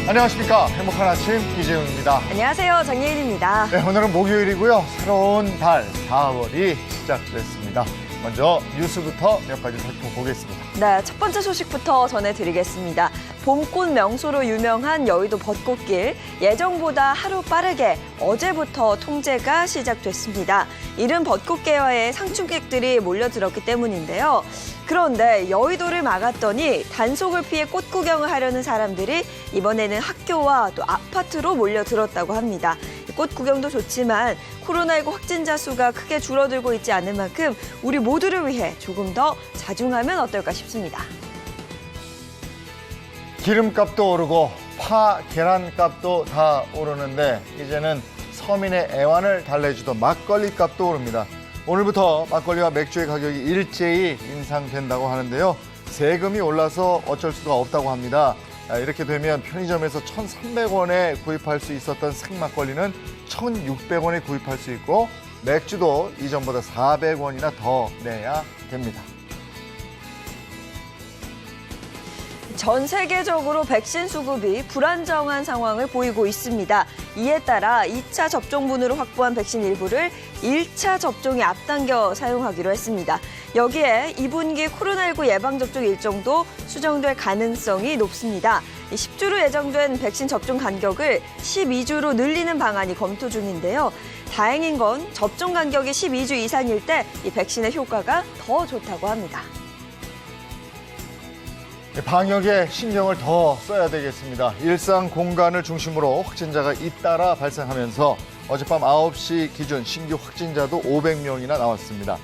안녕하십니까. 행복한 아침 이재용입니다. 안녕하세요. 장예인입니다. 네, 오늘은 목요일이고요. 새로운 달 4월이 시작됐습니다. 먼저 뉴스부터 몇 가지 살펴보겠습니다. 네, 첫 번째 소식부터 전해드리겠습니다. 봄꽃 명소로 유명한 여의도 벚꽃길, 예정보다 하루 빠르게 어제부터 통제가 시작됐습니다. 이른 벚꽃 개화에 상충객들이 몰려들었기 때문인데요. 그런데 여의도를 막았더니 단속을 피해 꽃 구경을 하려는 사람들이 이번에는 학교와 또 아파트로 몰려들었다고 합니다. 꽃 구경도 좋지만 코로나19 확진자 수가 크게 줄어들고 있지 않은 만큼 우리 모두를 위해 조금 더 자중하면 어떨까 싶습니다. 기름값도 오르고 파, 계란값도 다 오르는데 이제는 서민의 애환을 달래주던 막걸리 값도 오릅니다. 오늘부터 막걸리와 맥주의 가격이 일제히 인상된다고 하는데요. 세금이 올라서 어쩔 수가 없다고 합니다. 이렇게 되면 편의점에서 1,300원에 구입할 수 있었던 생막걸리는 1,600원에 구입할 수 있고 맥주도 이전보다 400원이나 더 내야 됩니다. 전 세계적으로 백신 수급이 불안정한 상황을 보이고 있습니다. 이에 따라 2차 접종분으로 확보한 백신 일부를 1차 접종에 앞당겨 사용하기로 했습니다. 여기에 2분기 코로나19 예방접종 일정도 수정될 가능성이 높습니다. 10주로 예정된 백신 접종 간격을 12주로 늘리는 방안이 검토 중인데요. 다행인 건 접종 간격이 12주 이상일 때 이 백신의 효과가 더 좋다고 합니다. 방역에 신경을 더 써야 되겠습니다. 일상 공간을 중심으로 확진자가 잇따라 발생하면서 어젯밤 9시 기준 신규 확진자도 500명이나 나왔습니다.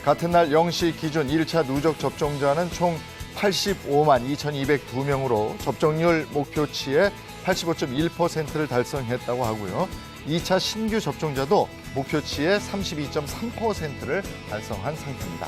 같은 날 0시 기준 1차 누적 접종자는 총 85만 2,202명으로 접종률 목표치의 85.1%를 달성했다고 하고요. 2차 신규 접종자도 목표치의 32.3%를 달성한 상태입니다.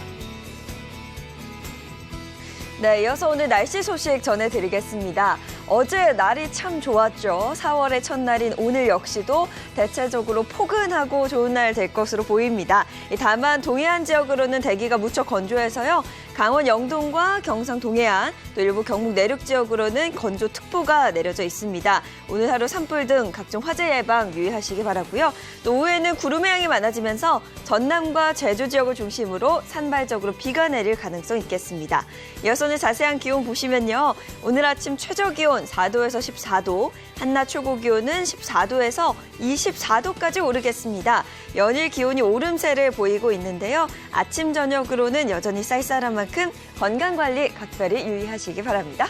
네, 이어서 오늘 날씨 소식 전해드리겠습니다. 어제 날이 참 좋았죠. 4월의 첫날인 오늘 역시도 대체적으로 포근하고 좋은 날 될 것으로 보입니다. 다만 동해안 지역으로는 대기가 무척 건조해서요. 강원 영동과 경상 동해안, 또 일부 경북 내륙 지역으로는 건조특보가 내려져 있습니다. 오늘 하루 산불 등 각종 화재 예방 유의하시기 바라고요. 또 오후에는 구름의 양이 많아지면서 전남과 제주 지역을 중심으로 산발적으로 비가 내릴 가능성이 있겠습니다. 이어서 오늘 자세한 기온 보시면요. 오늘 아침 최저 기온 4도에서 14도, 한낮 최고 기온은 14도에서 24도까지 오르겠습니다. 연일 기온이 오름세를 보이고 있는데요. 아침, 저녁으로는 여전히 쌀쌀한 만큼 건강관리 각별히 유의하시기 바랍니다.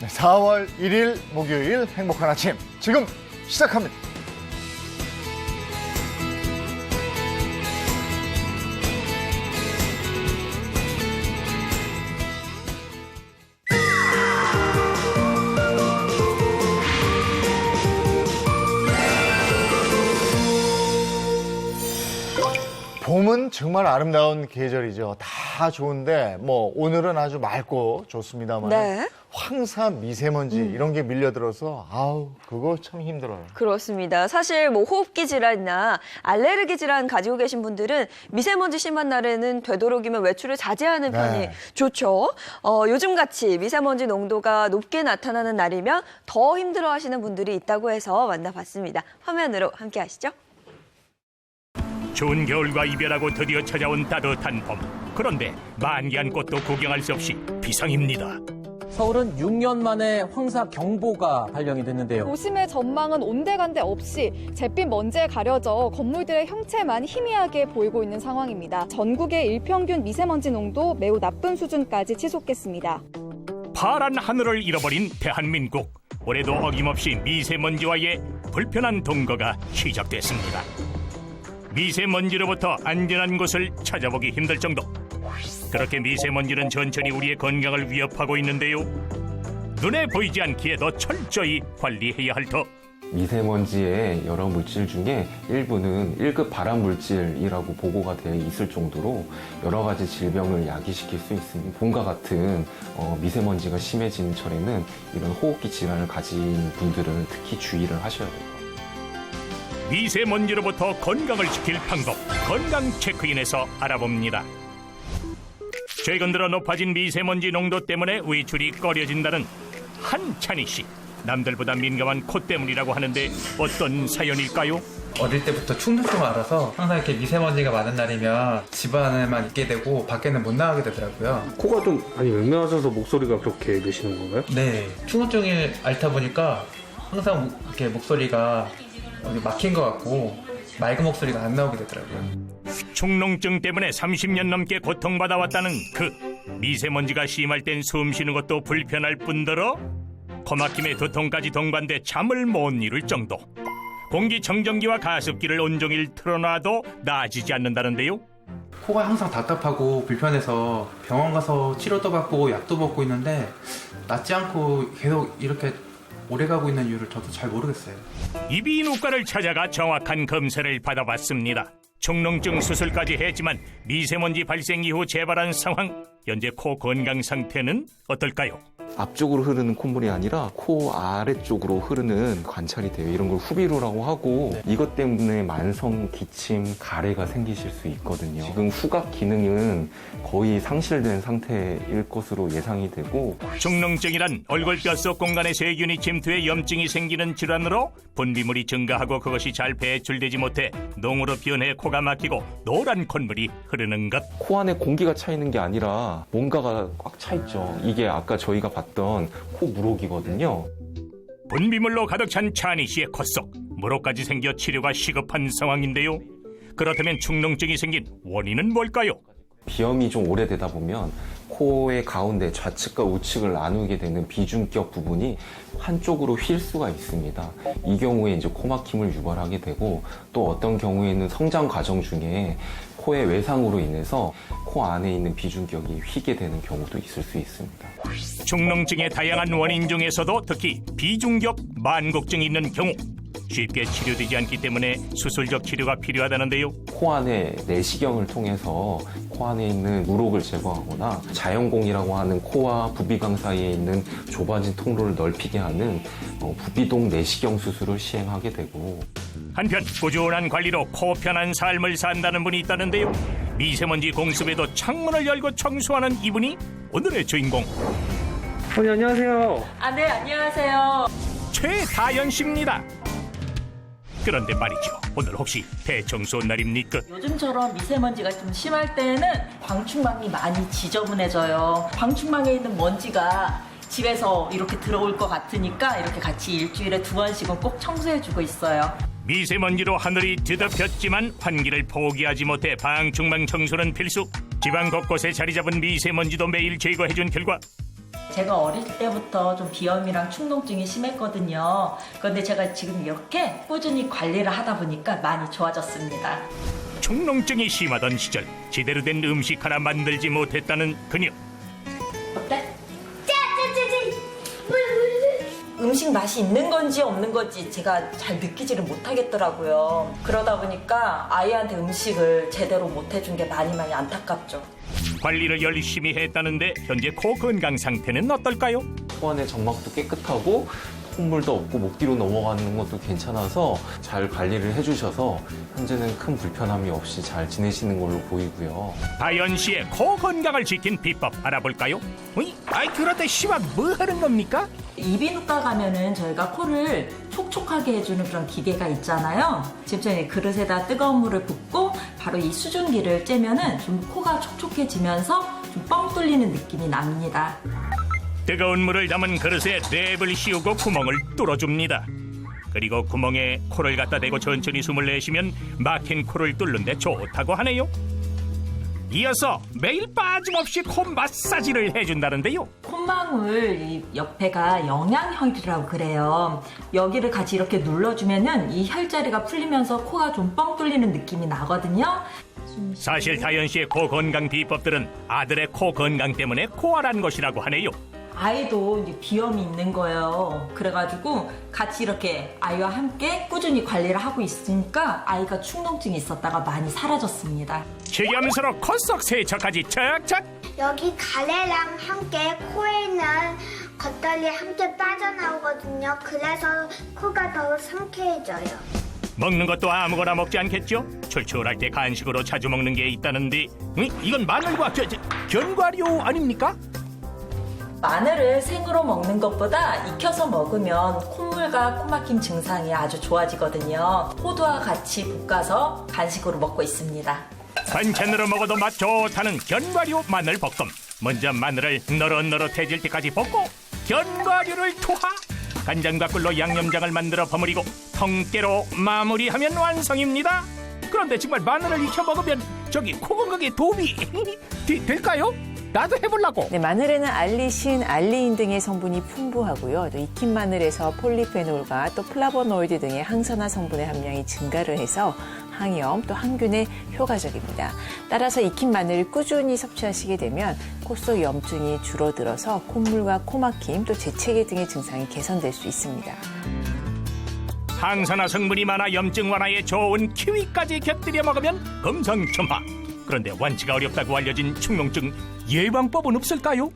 4월 1일 목요일 행복한 아침 지금 시작합니다. 봄은 정말 아름다운 계절이죠. 다 좋은데 뭐 오늘은 아주 맑고 좋습니다만 네. 황사, 미세먼지 이런 게 밀려들어서 아우 그거 참 힘들어요. 그렇습니다. 사실 뭐 호흡기 질환이나 알레르기 질환 가지고 계신 분들은 미세먼지 심한 날에는 되도록이면 외출을 자제하는 편이 네. 좋죠. 요즘같이 미세먼지 농도가 높게 나타나는 날이면 더 힘들어하시는 분들이 있다고 해서 만나봤습니다. 화면으로 함께 하시죠. 추운 겨울과 이별하고 드디어 찾아온 따뜻한 봄. 그런데 만개한 꽃도 구경할 수 없이 비상입니다. 서울은 6년 만에 황사 경보가 발령이 됐는데요. 도심의 전망은 온데간데 없이 잿빛 먼지에 가려져 건물들의 형체만 희미하게 보이고 있는 상황입니다. 전국의 일평균 미세먼지 농도 매우 나쁜 수준까지 치솟겠습니다. 파란 하늘을 잃어버린 대한민국. 올해도 어김없이 미세먼지와의 불편한 동거가 시작됐습니다. 미세먼지로부터 안전한 곳을 찾아보기 힘들 정도. 그렇게 미세먼지는 천천히 우리의 건강을 위협하고 있는데요. 눈에 보이지 않기에 더 철저히 관리해야 할 터. 미세먼지의 여러 물질 중에 일부는 1급 발암 물질이라고 보고가 되어 있을 정도로 여러 가지 질병을 야기시킬 수 있습니다. 봄과 같은 미세먼지가 심해지는 철에는 이런 호흡기 질환을 가진 분들은 특히 주의를 하셔야 돼요. 미세먼지로부터 건강을 지킬 방법, 건강 체크인에서 알아봅니다. 최근 들어 높아진 미세먼지 농도 때문에 외출이 꺼려진다는 한찬희 씨. 남들보다 민감한 코 때문이라고 하는데 어떤 사연일까요? 어릴 때부터 충농증을 알아서 항상 이렇게 미세먼지가 많은 날이면 집 안에만 있게 되고 밖에는 못 나가게 되더라고요. 코가 좀 많이 맹맹하셔서 목소리가 그렇게 내시는 건가요? 네, 충농증을 앓다 보니까 항상 이렇게 목소리가 막힌 것 같고 맑은 목소리가 안 나오게 되더라고요. 축농증 때문에 30년 넘게 고통받아왔다는 그 미세먼지가 심할 땐 숨 쉬는 것도 불편할 뿐더러 코막힘의 두통까지 동반돼 잠을 못 이룰 정도. 공기청정기와 가습기를 온종일 틀어놔도 나아지지 않는다는데요. 코가 항상 답답하고 불편해서 병원 가서 치료도 받고 약도 먹고 있는데 낫지 않고 계속 이렇게 오래가고 있는 이유를 저도 잘 모르겠어요. 이비인후과를 찾아가 정확한 검사를 받아봤습니다. 축농증 수술까지 했지만 미세먼지 발생 이후 재발한 상황, 현재 코 건강 상태는 어떨까요? 앞쪽으로 흐르는 콧물이 아니라 코 아래쪽으로 흐르는 관찰이 돼요. 이런 걸 후비루라고 하고 이것 때문에 만성 기침, 가래가 생기실 수 있거든요. 지금 후각 기능은 거의 상실된 상태일 것으로 예상이 되고 축농증이란 얼굴 뼛속 공간에 세균이 침투해 염증이 생기는 질환으로 분비물이 증가하고 그것이 잘 배출되지 못해 농으로 변해 코가 막히고 노란 콧물이 흐르는 것. 코 안에 공기가 차 있는 게 아니라 뭔가가 꽉 차 있죠. 이게 아까 저희가 봤던 코 물혹이거든요. 분비물로 가득 찬 찬희 씨의 콧속, 물혹까지 생겨 치료가 시급한 상황인데요. 그렇다면 축농증이 생긴 원인은 뭘까요? 비염이 좀 오래되다 보면 코의 가운데 좌측과 우측을 나누게 되는 비중격 부분이 한쪽으로 휠 수가 있습니다. 이 경우에 이제 코막힘을 유발하게 되고 또 어떤 경우에는 성장 과정 중에 코의 외상으로 인해서 코 안에 있는 비중격이 휘게 되는 경우도 있을 수 있습니다. 축농증의 다양한 원인 중에서도 특히 비중격 만곡증이 있는 경우 쉽게 치료되지 않기 때문에 수술적 치료가 필요하다는데요. 코 안에 내시경을 통해서 코 안에 있는 물혹을 제거하거나 자연공이라고 하는 코와 부비강 사이에 있는 좁아진 통로를 넓히게 하는 부비동 내시경 수술을 시행하게 되고 한편 꾸준한 관리로 코 편한 삶을 산다는 분이 있다는데요. 미세먼지 공습에도 창문을 열고 청소하는 이분이 오늘의 주인공. 안녕하세요. 네, 안녕하세요. 최다연 씨입니다. 그런데 말이죠. 오늘 혹시 대청소 날입니까? 요즘처럼 미세먼지가 좀 심할 때는 방충망이 많이 지저분해져요. 방충망에 있는 먼지가 집에서 이렇게 들어올 것 같으니까 이렇게 같이 일주일에 2번씩은 꼭 청소해주고 있어요. 미세먼지로 하늘이 뒤덮였지만 환기를 포기하지 못해 방충망 청소는 필수. 집안 곳곳에 자리 잡은 미세먼지도 매일 제거해준 결과 제가 어릴 때부터 좀 비염이랑 축농증이 심했거든요. 그런데 제가 지금 이렇게 꾸준히 관리를 하다 보니까 많이 좋아졌습니다. 축농증이 심하던 시절 제대로 된 음식 하나 만들지 못했다는 그녀. 어때? 음식 맛이 있는 건지 없는 건지 제가 잘 느끼지를 못하겠더라고요. 그러다 보니까 아이한테 음식을 제대로 못 해준 게 많이 안타깝죠. 관리를 열심히 했다는데 현재 코 건강 상태는 어떨까요? 코 안에 점막도 깨끗하고 콧물도 없고 목 뒤로 넘어가는 것도 괜찮아서 잘 관리를 해주셔서 현재는 큰 불편함이 없이 잘 지내시는 걸로 보이고요. 다연 씨의 코 건강을 지킨 비법 알아볼까요? 그런데 씨발 뭐 하는 겁니까? 이비인후과 가면은 저희가 코를 촉촉하게 해주는 그런 기계가 있잖아요. 지금 전에 그릇에다 뜨거운 물을 붓고 바로 이 수증기를 쬐면은 좀 코가 촉촉해지면서 좀 뻥 뚫리는 느낌이 납니다. 뜨거운 물을 담은 그릇에 랩을 씌우고 구멍을 뚫어줍니다. 그리고 구멍에 코를 갖다 대고 천천히 숨을 내쉬면 막힌 코를 뚫는 데 좋다고 하네요. 이어서 매일 빠짐없이 코 마사지를 해준다는데요. 콧망울 이 옆에가 영양혈이라고 그래요. 여기를 같이 이렇게 눌러주면은 이 혈자리가 풀리면서 코가 좀 뻥 뚫리는 느낌이 나거든요. 사실 다연 씨의 코 건강 비법들은 아들의 코 건강 때문에 코알한 것이라고 하네요. 아이도 이제 비염이 있는 거예요. 그래가지고 같이 이렇게 아이와 함께 꾸준히 관리를 하고 있으니까 아이가 축농증이 있었다가 많이 사라졌습니다. 체감스러 컷석 세척까지 착착. 여기 가래랑 함께 코에 있는 겉털이 함께 빠져나오거든요. 그래서 코가 더 상쾌해져요. 먹는 것도 아무거나 먹지 않겠죠? 출출할 때 간식으로 자주 먹는 게 있다는데 이건 마늘과 견과류 아닙니까? 마늘을 생으로 먹는 것보다 익혀서 먹으면 콧물과 코막힘 증상이 아주 좋아지거든요. 호두와 같이 볶아서 간식으로 먹고 있습니다. 반찬으로 먹어도 맛 좋다는 견과류 마늘 볶음. 먼저 마늘을 너릇너릇해질 때까지 볶고 견과류를 투하. 간장과 꿀로 양념장을 만들어 버무리고 통깨로 마무리하면 완성입니다. 그런데 정말 마늘을 익혀 먹으면 저기 코 건강에 도움이 될까요? 나도 해보려고. 네, 마늘에는 알리신, 알리인 등의 성분이 풍부하고요. 또 익힌 마늘에서 폴리페놀과 또 플라보노이드 등의 항산화 성분의 함량이 증가를 해서 항염 또 항균에 효과적입니다. 따라서 익힌 마늘을 꾸준히 섭취하시게 되면 코 속 염증이 줄어들어서 콧물과 코막힘 또 재채기 등의 증상이 개선될 수 있습니다. 항산화 성분이 많아 염증 완화에 좋은 키위까지 곁들여 먹으면 금상첨화. 그런데 완치가 어렵다고 알려진 축농증 예방법은 없을까요?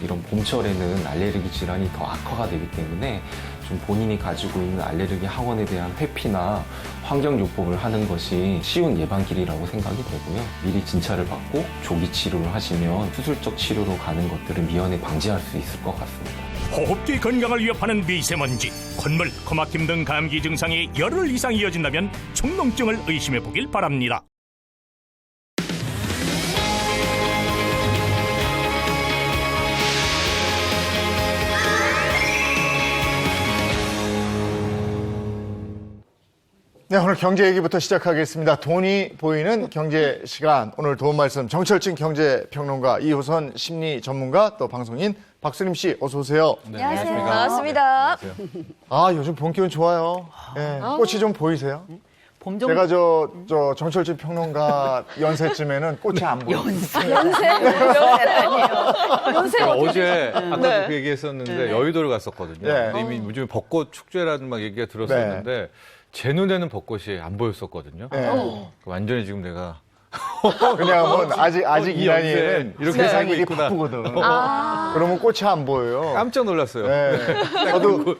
이런 봄철에는 알레르기 질환이 더 악화가 되기 때문에 좀 본인이 가지고 있는 알레르기 항원에 대한 회피나 환경요법을 하는 것이 쉬운 예방길이라고 생각이 되고요. 미리 진찰을 받고 조기 치료를 하시면 수술적 치료로 가는 것들을 미연에 방지할 수 있을 것 같습니다. 호흡기 건강을 위협하는 미세먼지, 콧물, 코막힘 등 감기 증상이 열흘 이상 이어진다면 축농증을 의심해 보길 바랍니다. 네, 오늘 경제 얘기부터 시작하겠습니다. 돈이 보이는 경제 시간. 오늘 도움 말씀 정철진 경제평론가, 이호선 심리 전문가, 또 방송인 박수림 씨 어서 오세요. 네, 안녕하세요. 반갑습니다. 아, 요즘 봄 기운 좋아요. 네, 꽃이 좀 보이세요? 제가 저 정철진 평론가 연세쯤에는 꽃이 안 보여요. 연세 아니에요. 제가 어제 아까도 그 얘기했었는데 여의도를 갔었거든요. 네. 근데 이미 요즘에 벚꽃 축제라는 막 얘기가 들었었는데 제 눈에는 벚꽃이 안 보였었거든요. 네. 완전히 지금 내가 왜냐하면 아직 이 이날에는 이렇게 세상이 살고 일이 있구나. 바쁘거든. 그러면 꽃이 안 보여요. 깜짝 놀랐어요. 네.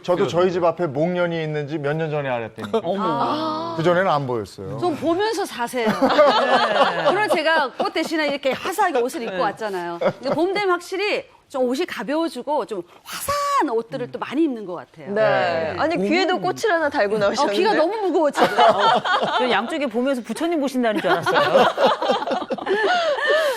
저도 저희 집 앞에 목련이 있는지 몇 년 전에 알았더니 그 전에는 안 보였어요. 좀 보면서 사세요. 오늘 제가 꽃 대신에 이렇게 화사하게 옷을 입고 왔잖아요. 근데 봄 되면 확실히 좀 옷이 가벼워지고 좀 화사한 옷들을 또 많이 입는 것 같아요. 네. 아니 귀에도 꽃을 하나 달고 나오셨는데. 귀가 너무 무거워 지금. 저 양쪽에 보면서 부처님 보신다는 줄 알았어요.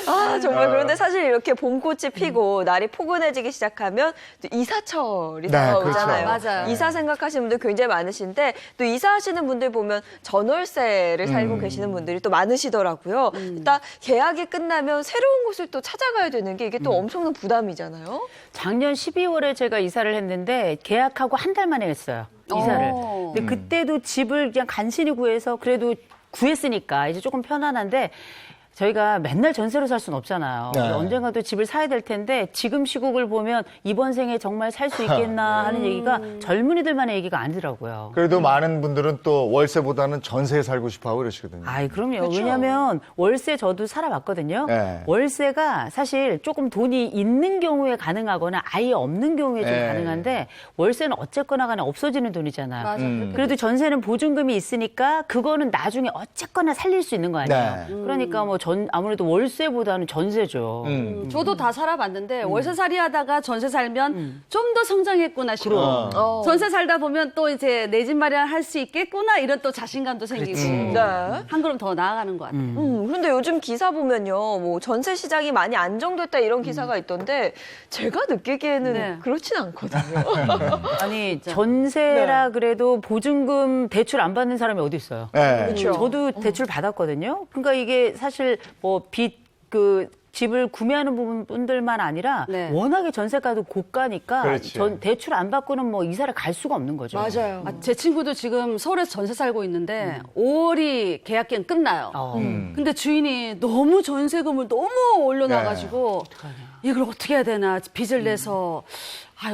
아, 정말 그런데 사실 이렇게 봄꽃이 피고 날이 포근해지기 시작하면 또 이사철이 다가오잖아요. 그렇죠. 맞아요. 이사 생각하시는 분들 굉장히 많으신데 또 이사하시는 분들 보면 전월세를 살고 계시는 분들이 또 많으시더라고요. 일단 계약이 끝나면 새로운 곳을 또 찾아가야 되는 게 이게 또 엄청난 부담이잖아요. 작년 12월에 제가 이사를 했는데 계약하고 한 달 만에 했어요. 이사를. 근데 그때도 집을 그냥 간신히 구해서 그래도 구했으니까 이제 조금 편안한데 저희가 맨날 전세로 살 수는 없잖아요. 네. 언젠가 또 집을 사야 될 텐데 지금 시국을 보면 이번 생에 정말 살 수 있겠나 하는 얘기가 젊은이들만의 얘기가 아니더라고요. 그래도 많은 분들은 또 월세보다는 전세에 살고 싶어 하고 그러시거든요. 아이, 그럼요. 왜냐면 월세 저도 살아봤거든요. 네. 월세가 사실 조금 돈이 있는 경우에 가능하거나 아예 없는 경우에 좀 네. 가능한데 월세는 어쨌거나 간에 없어지는 돈이잖아요. 맞아. 그래도 전세는 보증금이 있으니까 그거는 나중에 어쨌거나 살릴 수 있는 거 아니에요. 네. 그러니까 뭐 아무래도 월세보다는 전세죠. 저도 다 살아봤는데 월세살이 하다가 전세 살면 좀 더 성장했구나 싶고 전세 살다 보면 또 이제 내 집 마련할 수 있겠구나 이런 또 자신감도 생기고 네. 한 걸음 더 나아가는 것 같아요. 그런데 요즘 기사 보면요, 뭐 전세 시장이 많이 안정됐다 이런 기사가 있던데 제가 느끼기에는 네. 그렇진 않거든요. 아니 전세라 그래도 보증금 대출 안 받는 사람이 어디 있어요? 네. 그렇죠. 저도 대출 받았거든요. 그러니까 이게 사실 뭐 집을 구매하는 분들만 아니라 네. 워낙에 전세가도 고가니까 그렇지. 대출 안 받고는 뭐 이사를 갈 수가 없는 거죠. 맞아요. 제 친구도 지금 서울에서 전세 살고 있는데 5월이 계약기간 끝나요. 근데 주인이 너무 전세금을 너무 올려놔가지고 이걸 어떻게 해야 되나, 빚을 내서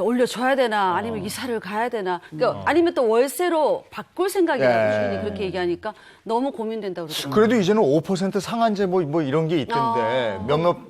올려줘야 되나, 아니면 이사를 가야 되나, 그러니까 아니면 또 월세로 바꿀 생각이라고 주인이 그렇게 얘기하니까 너무 고민된다고 그러더라고요. 그래도 이제는 5% 상한제 뭐 이런 게 있던데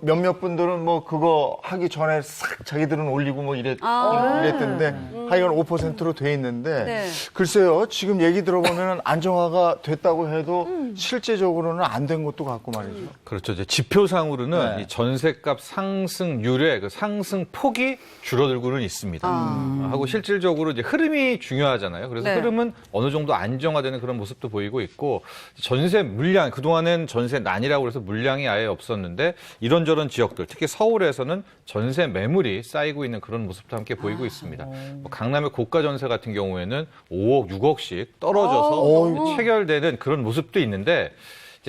몇몇 분들은 뭐 그거 하기 전에 싹 자기들은 올리고 뭐 이랬던데 하여간 5%로 돼 있는데 네. 글쎄요 지금 얘기 들어보면 안정화가 됐다고 해도 실제적으로는 안 된 것도 같고 말이죠. 그렇죠. 이제 지표상으로는 이 전세값 상승률의 그 상승 폭이 줄어들고는 있습니다. 하고 실질적으로 이제 흐름이 중요하잖아요. 그래서 네. 흐름은 어느 정도 안정화되는 그런 모습도 보이고 있고 전세 물량, 그동안엔 전세 난이라고 해서 물량이 아예 없었는데 이런저런 지역들, 특히 서울에서는 전세 매물이 쌓이고 있는 그런 모습도 함께 보이고 있습니다. 뭐 강남의 고가 전세 같은 경우에는 5억, 6억씩 떨어져서 체결되는 그런 모습도 있는데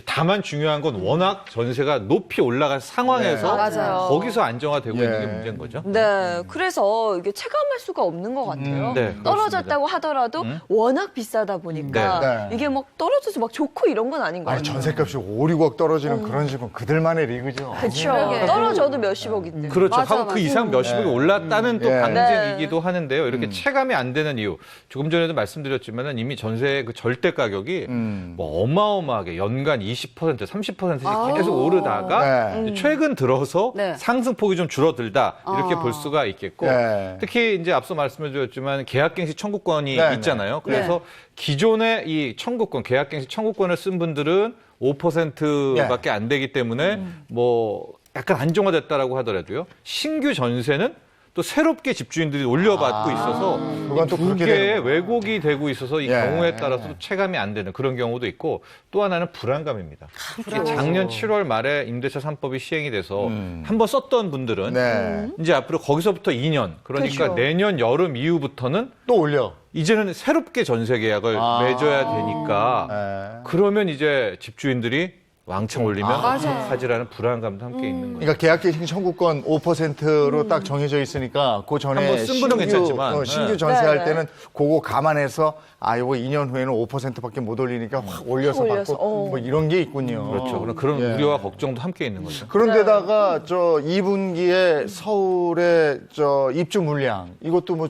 다만 중요한 건 워낙 전세가 높이 올라간 상황에서 맞아요. 거기서 안정화되고 있는 게 문제인 거죠. 네, 그래서 이게 체감할 수가 없는 것 같아요. 네, 떨어졌다고 하더라도 워낙 비싸다 보니까 네. 이게 막 떨어져서 막 좋고 이런 건 아닌 것 아니 같아요. 전세값이 5, 6억 떨어지는 그런 집은 그들만의 리그죠. 그렇죠. 떨어져도 몇십억인데. 그렇죠. 맞아, 하고 그 맞아. 이상 몇십억이 올랐다는 또 예. 방증이기도 하는데요. 이렇게 체감이 안 되는 이유. 조금 전에도 말씀드렸지만은 이미 전세의 그 절대 가격이 뭐 어마어마하게 연간 20%, 30%씩 계속 오르다가 네. 최근 들어서 네. 상승폭이 좀 줄어들다 이렇게 볼 수가 있겠고 네. 특히 이제 앞서 말씀드렸지만 계약갱신 청구권이 네, 있잖아요. 그래서 기존의 이 청구권, 계약갱신 청구권을 쓴 분들은 5%밖에 안 되기 때문에 뭐 약간 안정화됐다라고 하더라도요. 신규 전세는 또 새롭게 집주인들이 올려받고 있어서 그건 또 두 그렇게 개의 되는 거구나. 왜곡이 되고 있어서 이 예. 경우에 따라서 체감이 안 되는 그런 경우도 있고 또 하나는 불안감입니다. 특히 작년 7월 말에 임대차 3법이 시행이 돼서 한번 썼던 분들은 네. 이제 앞으로 거기서부터 2년 그러니까 그렇죠. 내년 여름 이후부터는 또 올려. 이제는 새롭게 전세 계약을 맺어야 되니까 네. 그러면 이제 집주인들이 왕창 올리면 어떡하지라는 불안감도 함께 있는 거죠. 그러니까 계약갱신 청구권 5%로 딱 정해져 있으니까 그 전에 한번 쓴 분은 괜찮지만, 신규 네. 전세할 네. 때는 그거 감안해서 요거 2년 후에는 5%밖에 못 올리니까 확 올려서 올려서, 받고 뭐 이런 게 있군요. 그렇죠. 그런 예. 우려와 걱정도 함께 있는 거죠. 그런데다가 저 2분기에 서울의 저 입주 물량 이것도 뭐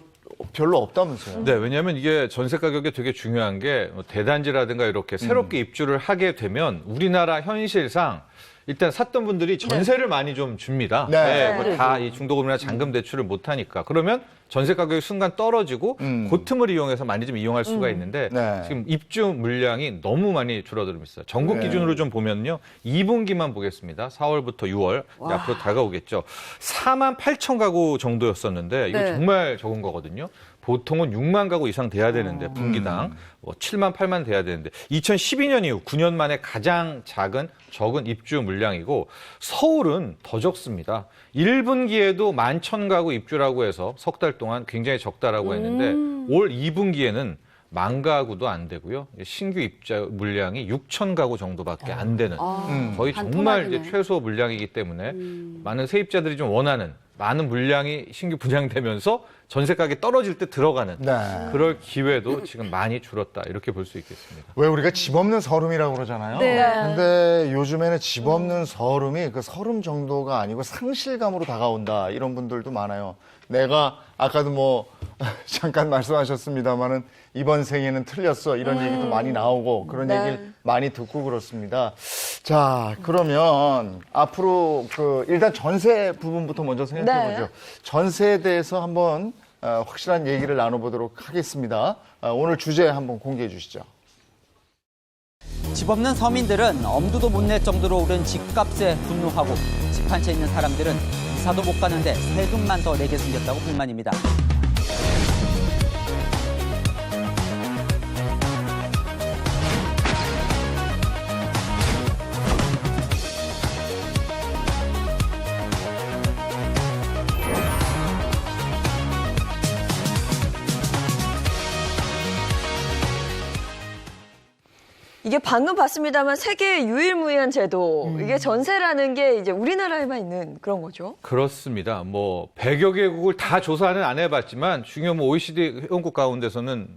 별로 없다면서요. 네, 왜냐하면 이게 전세 가격이 되게 중요한 게 대단지라든가 이렇게 새롭게 입주를 하게 되면 우리나라 현실상 일단 샀던 분들이 전세를 많이 좀 줍니다. 네. 다 이 중도금이나 잔금 대출을 못 하니까 그러면 전세 가격이 순간 떨어지고 그 틈을 이용해서 많이 좀 이용할 수가 있는데 네. 지금 입주 물량이 너무 많이 줄어들고 있어요. 전국 네. 기준으로 좀 보면요. 2분기만 보겠습니다. 4월부터 6월 이제 앞으로 다가오겠죠. 4만 8천 가구 정도였었는데 이거 네. 정말 적은 거거든요. 보통은 6만 가구 이상 돼야 되는데 분기당 뭐 7만 8만 돼야 되는데 2012년 이후 9년 만에 가장 적은 입주 물량이고 서울은 더 적습니다. 1분기에도 11,000가구 입주라고 해서 석 달 동안 굉장히 적다라고 했는데 올 2분기에는 10,000가구도 안 되고요. 신규 입자 물량이 6,000가구 정도밖에 안 되는 거의 정말 이제 반토막이네. 최소 물량이기 때문에 많은 세입자들이 좀 원하는 많은 물량이 신규 분양되면서 전세 가격이 떨어질 때 들어가는 네. 그럴 기회도 지금 많이 줄었다 이렇게 볼 수 있겠습니다. 왜 우리가 집 없는 서름이라고 그러잖아요. 네. 근데 요즘에는 집 없는 서름이 그 서름 정도가 아니고 상실감으로 다가온다 이런 분들도 많아요. 내가 아까도 뭐 잠깐 말씀하셨습니다마는 이번 생에는 틀렸어 이런 얘기도 많이 나오고 그런 얘기를 많이 듣고 그렇습니다. 자, 그러면 앞으로 그 일단 전세 부분부터 먼저 생각해 보죠. 전세에 대해서 한번 확실한 얘기를 나눠보도록 하겠습니다. 오늘 주제 한번 공개해 주시죠. 집 없는 서민들은 엄두도 못 낼 정도로 오른 집값에 분노하고 집 한 채 있는 사람들은 이사도 못 가는데 세금만 더 내게 생겼다고 불만입니다. 이게 방금 봤습니다만 세계 유일무이한 제도. 이게 전세라는 게 이제 우리나라에만 있는 그런 거죠. 그렇습니다. 뭐 100여 개국을 다 조사는 안 해봤지만 중요 뭐 OECD 회원국 가운데서는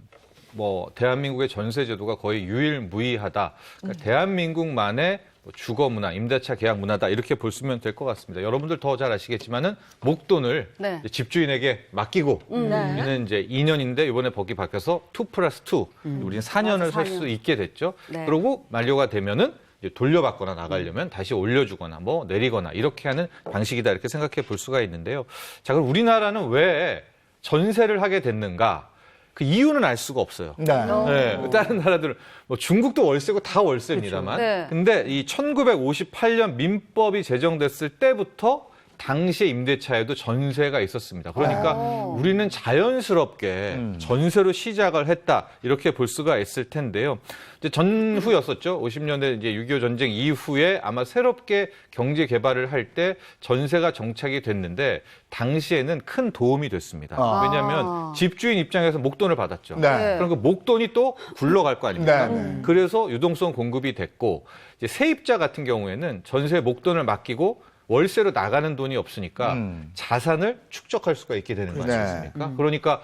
뭐 대한민국의 전세 제도가 거의 유일무이하다. 그러니까 대한민국만의 주거 문화, 임대차 계약 문화다 이렇게 보시면 될 것 같습니다. 여러분들 더 잘 아시겠지만은 목돈을 네. 이제 집주인에게 맡기고 우리는 이제 2년인데 이번에 법이 바뀌어서 2+2 우리는 4년을 살 수 있게 됐죠. 네. 그리고 만료가 되면은 이제 돌려받거나 나가려면 다시 올려주거나 뭐 내리거나 이렇게 하는 방식이다 이렇게 생각해 볼 수가 있는데요. 자, 그럼 우리나라는 왜 전세를 하게 됐는가? 그 이유는 알 수가 없어요. 네. 네, 다른 나라들은 뭐 중국도 월세고 다 월세입니다만. 그렇죠. 네. 근데 이 1958년 민법이 제정됐을 때부터 당시의 임대차에도 전세가 있었습니다. 그러니까 우리는 자연스럽게 전세로 시작을 했다 이렇게 볼 수가 있을 텐데요. 이제 전후였었죠. 50년대 이제 6.25 전쟁 이후에 아마 새롭게 경제 개발을 할 때 전세가 정착이 됐는데 당시에는 큰 도움이 됐습니다. 왜냐하면 집주인 입장에서 목돈을 받았죠. 네. 그럼 그 목돈이 또 굴러갈 거 아닙니까? 네. 그래서 유동성 공급이 됐고 이제 세입자 같은 경우에는 전세 목돈을 맡기고 월세로 나가는 돈이 없으니까 자산을 축적할 수가 있게 되는 거 아니겠습니까? 그러니까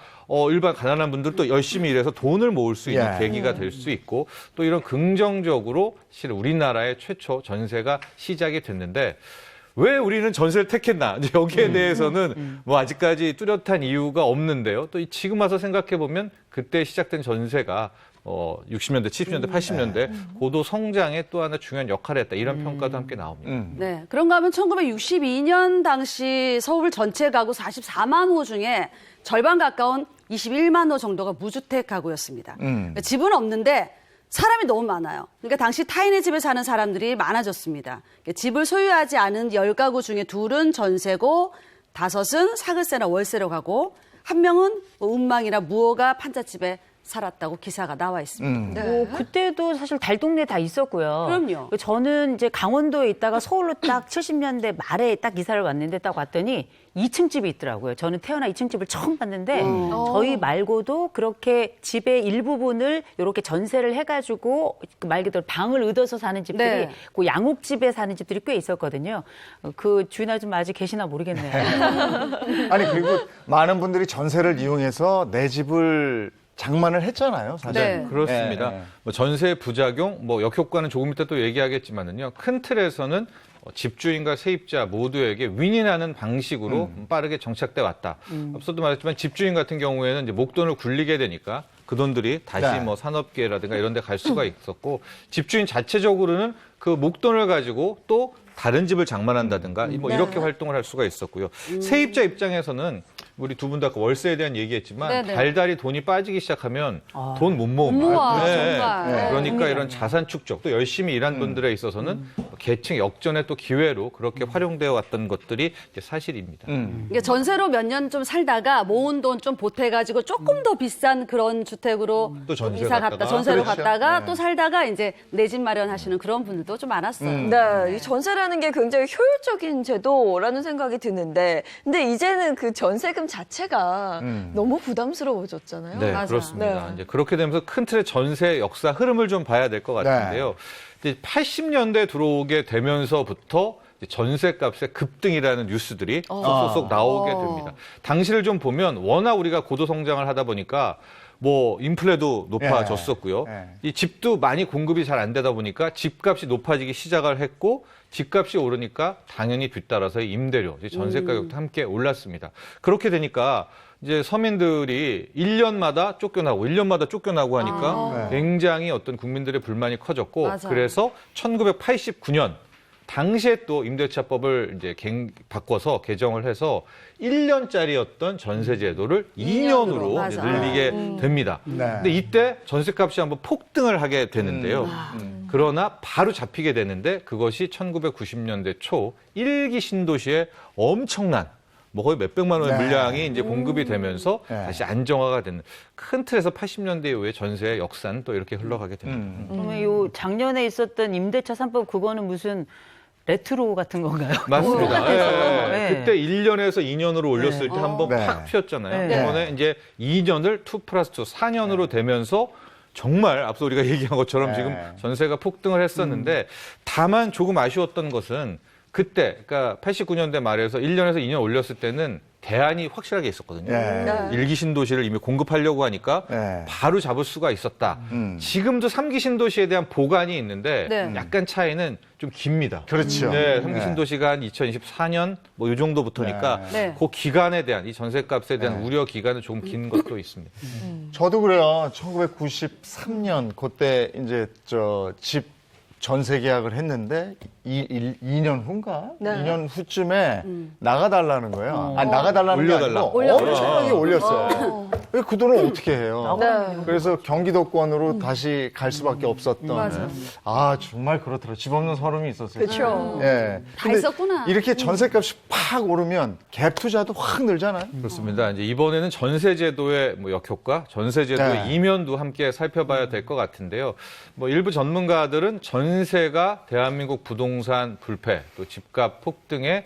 일반 가난한 분들도 열심히 일해서 돈을 모을 수 있는 계기가 될 수 있고 또 이런 긍정적으로 사실 우리나라의 최초 전세가 시작이 됐는데 왜 우리는 전세를 택했나? 이제 여기에 대해서는 뭐 아직까지 뚜렷한 이유가 없는데요. 또 지금 와서 생각해 보면 그때 시작된 전세가 60년대, 70년대, 80년대 고도 성장에 또 하나 중요한 역할을 했다. 이런 평가도 함께 나옵니다. 네. 그런가 하면 1962년 당시 서울 전체 가구 44만 호 중에 절반 가까운 21만 호 정도가 무주택 가구였습니다. 그러니까 집은 없는데 사람이 너무 많아요. 그러니까 당시 타인의 집에 사는 사람들이 많아졌습니다. 그러니까 집을 소유하지 않은 10가구 중에 2은 전세고 5은 사글세나 월세로 가고 1명은 뭐 운망이나 무허가 판잣집에 살았다고 기사가 나와 있습니다. 뭐 그때도 사실 달동네 다 있었고요. 그럼요. 저는 이제 강원도에 있다가 서울로 딱 70년대 말에 딱 이사를 왔는데 딱 왔더니 2층 집이 있더라고요. 저는 태어나 2층 집을 처음 봤는데 저희 말고도 그렇게 집의 일부분을 이렇게 전세를 해가지고 말 그대로 방을 얻어서 사는 집들이 네. 그 양옥집에 사는 집들이 꽤 있었거든요. 그 주인 아줌마 아직 계시나 모르겠네요. 아니 그리고 많은 분들이 전세를 이용해서 내 집을 장만을 했잖아요, 사실. 네. 그렇습니다. 네. 뭐 전세 부작용, 뭐 역효과는 조금 이따 또 얘기하겠지만은요. 큰 틀에서는 집주인과 세입자 모두에게 윈윈하는 방식으로 빠르게 정착돼 왔다. 앞서도 말했지만 집주인 같은 경우에는 이제 목돈을 굴리게 되니까 그 돈들이 다시 네. 뭐 산업계라든가 이런 데 갈 수가 있었고 집주인 자체적으로는 그 목돈을 가지고 또 다른 집을 장만한다든가 뭐 이렇게 활동을 할 수가 있었고요. 세입자 입장에서는 우리 두 분 다 월세에 대한 얘기했지만 네네. 달달이 돈이 빠지기 시작하면 돈 못 모읍니다. 못 모아, 정말. 그러니까 이런 자산 축적 또 열심히 일한 분들에 있어서는 계층 역전의 또 기회로 그렇게 활용되어 왔던 것들이 이제 사실입니다. 이게 전세로 몇 년 좀 살다가 모은 돈 좀 보태가지고 조금 더 비싼 그런 주택으로 또 전세 이사 갔다 갔다가. 전세로 그렇죠. 갔다가 네. 또 살다가 이제 내 집 마련하시는 그런 분들도 좀 많았어요. 네, 이 전세라는 게 굉장히 효율적인 제도라는 생각이 드는데, 근데 이제는 그 전세금 자체가 너무 부담스러워졌잖아요. 네, 맞아요. 그렇습니다. 네. 이제 그렇게 되면서 큰 틀의 전세 역사 흐름을 좀 봐야 될 것 같은데요. 이제 80년대 들어오게 되면서부터 이제 전세값의 급등이라는 뉴스들이 쏙쏙 나오게 됩니다. 당시를 좀 보면 워낙 우리가 고도 성장을 하다 보니까 뭐 인플레도 높아졌었고요. 이 집도 많이 공급이 잘 안 되다 보니까 집값이 높아지기 시작을 했고 집값이 오르니까 당연히 뒤따라서 임대료, 이제 전세 가격도 함께 올랐습니다. 그렇게 되니까 이제 서민들이 1년마다 쫓겨나고 1년마다 쫓겨나고 하니까 굉장히 어떤 국민들의 불만이 커졌고 맞아요. 그래서 1989년 당시에 또 임대차법을 이제 바꿔서 개정을 해서 1년짜리였던 전세 제도를 2년으로 맞아. 늘리게 됩니다. 근데 이때 전세값이 한번 폭등을 하게 되는데요. 그러나 바로 잡히게 되는데 그것이 1990년대 초 1기 신도시에 엄청난 뭐 거의 몇백만 원의 물량이 이제 공급이 되면서 다시 안정화가 되는 큰 틀에서 80년대 이후에 전세의 역사는 또 이렇게 흘러가게 됩니다. 그러면 요 작년에 있었던 임대차 3법 그거는 무슨 레트로 같은 건가요? 맞습니다. 네. 그때 1년에서 2년으로 올렸을 때 한번 팍 튀었잖아요. 네. 이번에 이제 2년을 2+2, 4년으로 되면서 정말 앞서 우리가 얘기한 것처럼 지금 전세가 폭등을 했었는데 다만 조금 아쉬웠던 것은 그때 그러니까 89년대 말에서 1년에서 2년 올렸을 때는 대안이 확실하게 있었거든요. 네. 일기 신도시를 이미 공급하려고 하니까 네. 바로 잡을 수가 있었다. 지금도 3기 신도시에 대한 보관이 있는데 네. 약간 차이는 좀 깁니다. 그렇죠. 네, 3기 네. 신도시가 한 2024년 뭐 이 정도부터니까 네. 그 기간에 대한 이 전셋값에 대한 네. 우려 기간은 조금 긴 것도 있습니다. 저도 그래요. 1993년 그때 이제 저 집 전세 계약을 했는데 2년 후인가? 네. 2년 후쯤에 나가달라는 거예요. 아니 나가달라는 게 올려달라. 아니고 올려달라. 엄청나게 올렸어요. 그 돈을 어떻게 해요? 네. 그래서 경기도권으로 다시 갈 수밖에 없었던. 아 정말 그렇더라고요. 집 없는 서름이 있었어요. 그렇죠. 예. 다 근데 있었구나. 이렇게 전세값이 팍 오르면 갭 투자도 확 늘잖아요. 그렇습니다. 이제 이번에는 전세제도의 뭐 역효과, 전세제도의 네. 이면도 함께 살펴봐야 될 것 같은데요. 뭐 일부 전문가들은 전세가 대한민국 부동산 불패, 또 집값 폭등의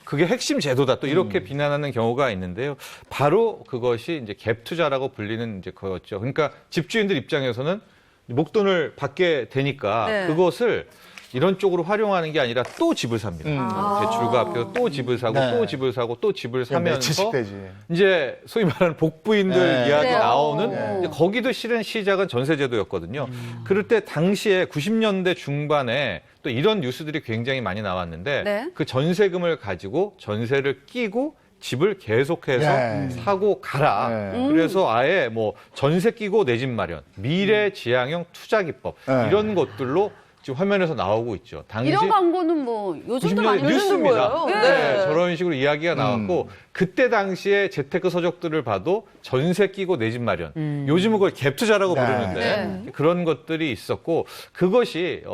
그게 핵심 제도다. 또 이렇게 비난하는 경우가 있는데요. 바로 그것이 이제 갭 투자라고 불리는 이제 그거였죠. 그러니까 집주인들 입장에서는 목돈을 받게 되니까 네. 그것을 이런 쪽으로 활용하는 게 아니라 또 집을 삽니다. 대출과 합해서 또 집을 사고 네. 또 집을 사고 또 집을 사면서 매치식 되지. 이제 소위 말하는 복부인들 네. 이야기 네. 나오는 네. 이제 거기도 실은 시작은 전세제도였거든요. 그럴 때 당시에 90년대 중반에 또 이런 뉴스들이 굉장히 많이 나왔는데 네. 그 전세금을 가지고 전세를 끼고 집을 계속해서 네. 사고 가라. 네. 그래서 아예 뭐 전세 끼고 내 집 마련, 미래 지향형 투자 기법 네. 이런 것들로 지금 화면에서 나오고 있죠. 당시 이런 광고는 뭐 요즘도 90년대 많이 뉴스입니다. 보여요. 네, 저런 식으로 이야기가 나왔고 그때 당시에 재테크 서적들을 봐도 전세 끼고 내 집 마련. 요즘은 그걸 갭 투자라고 네. 부르는데 그런 것들이 있었고 그것이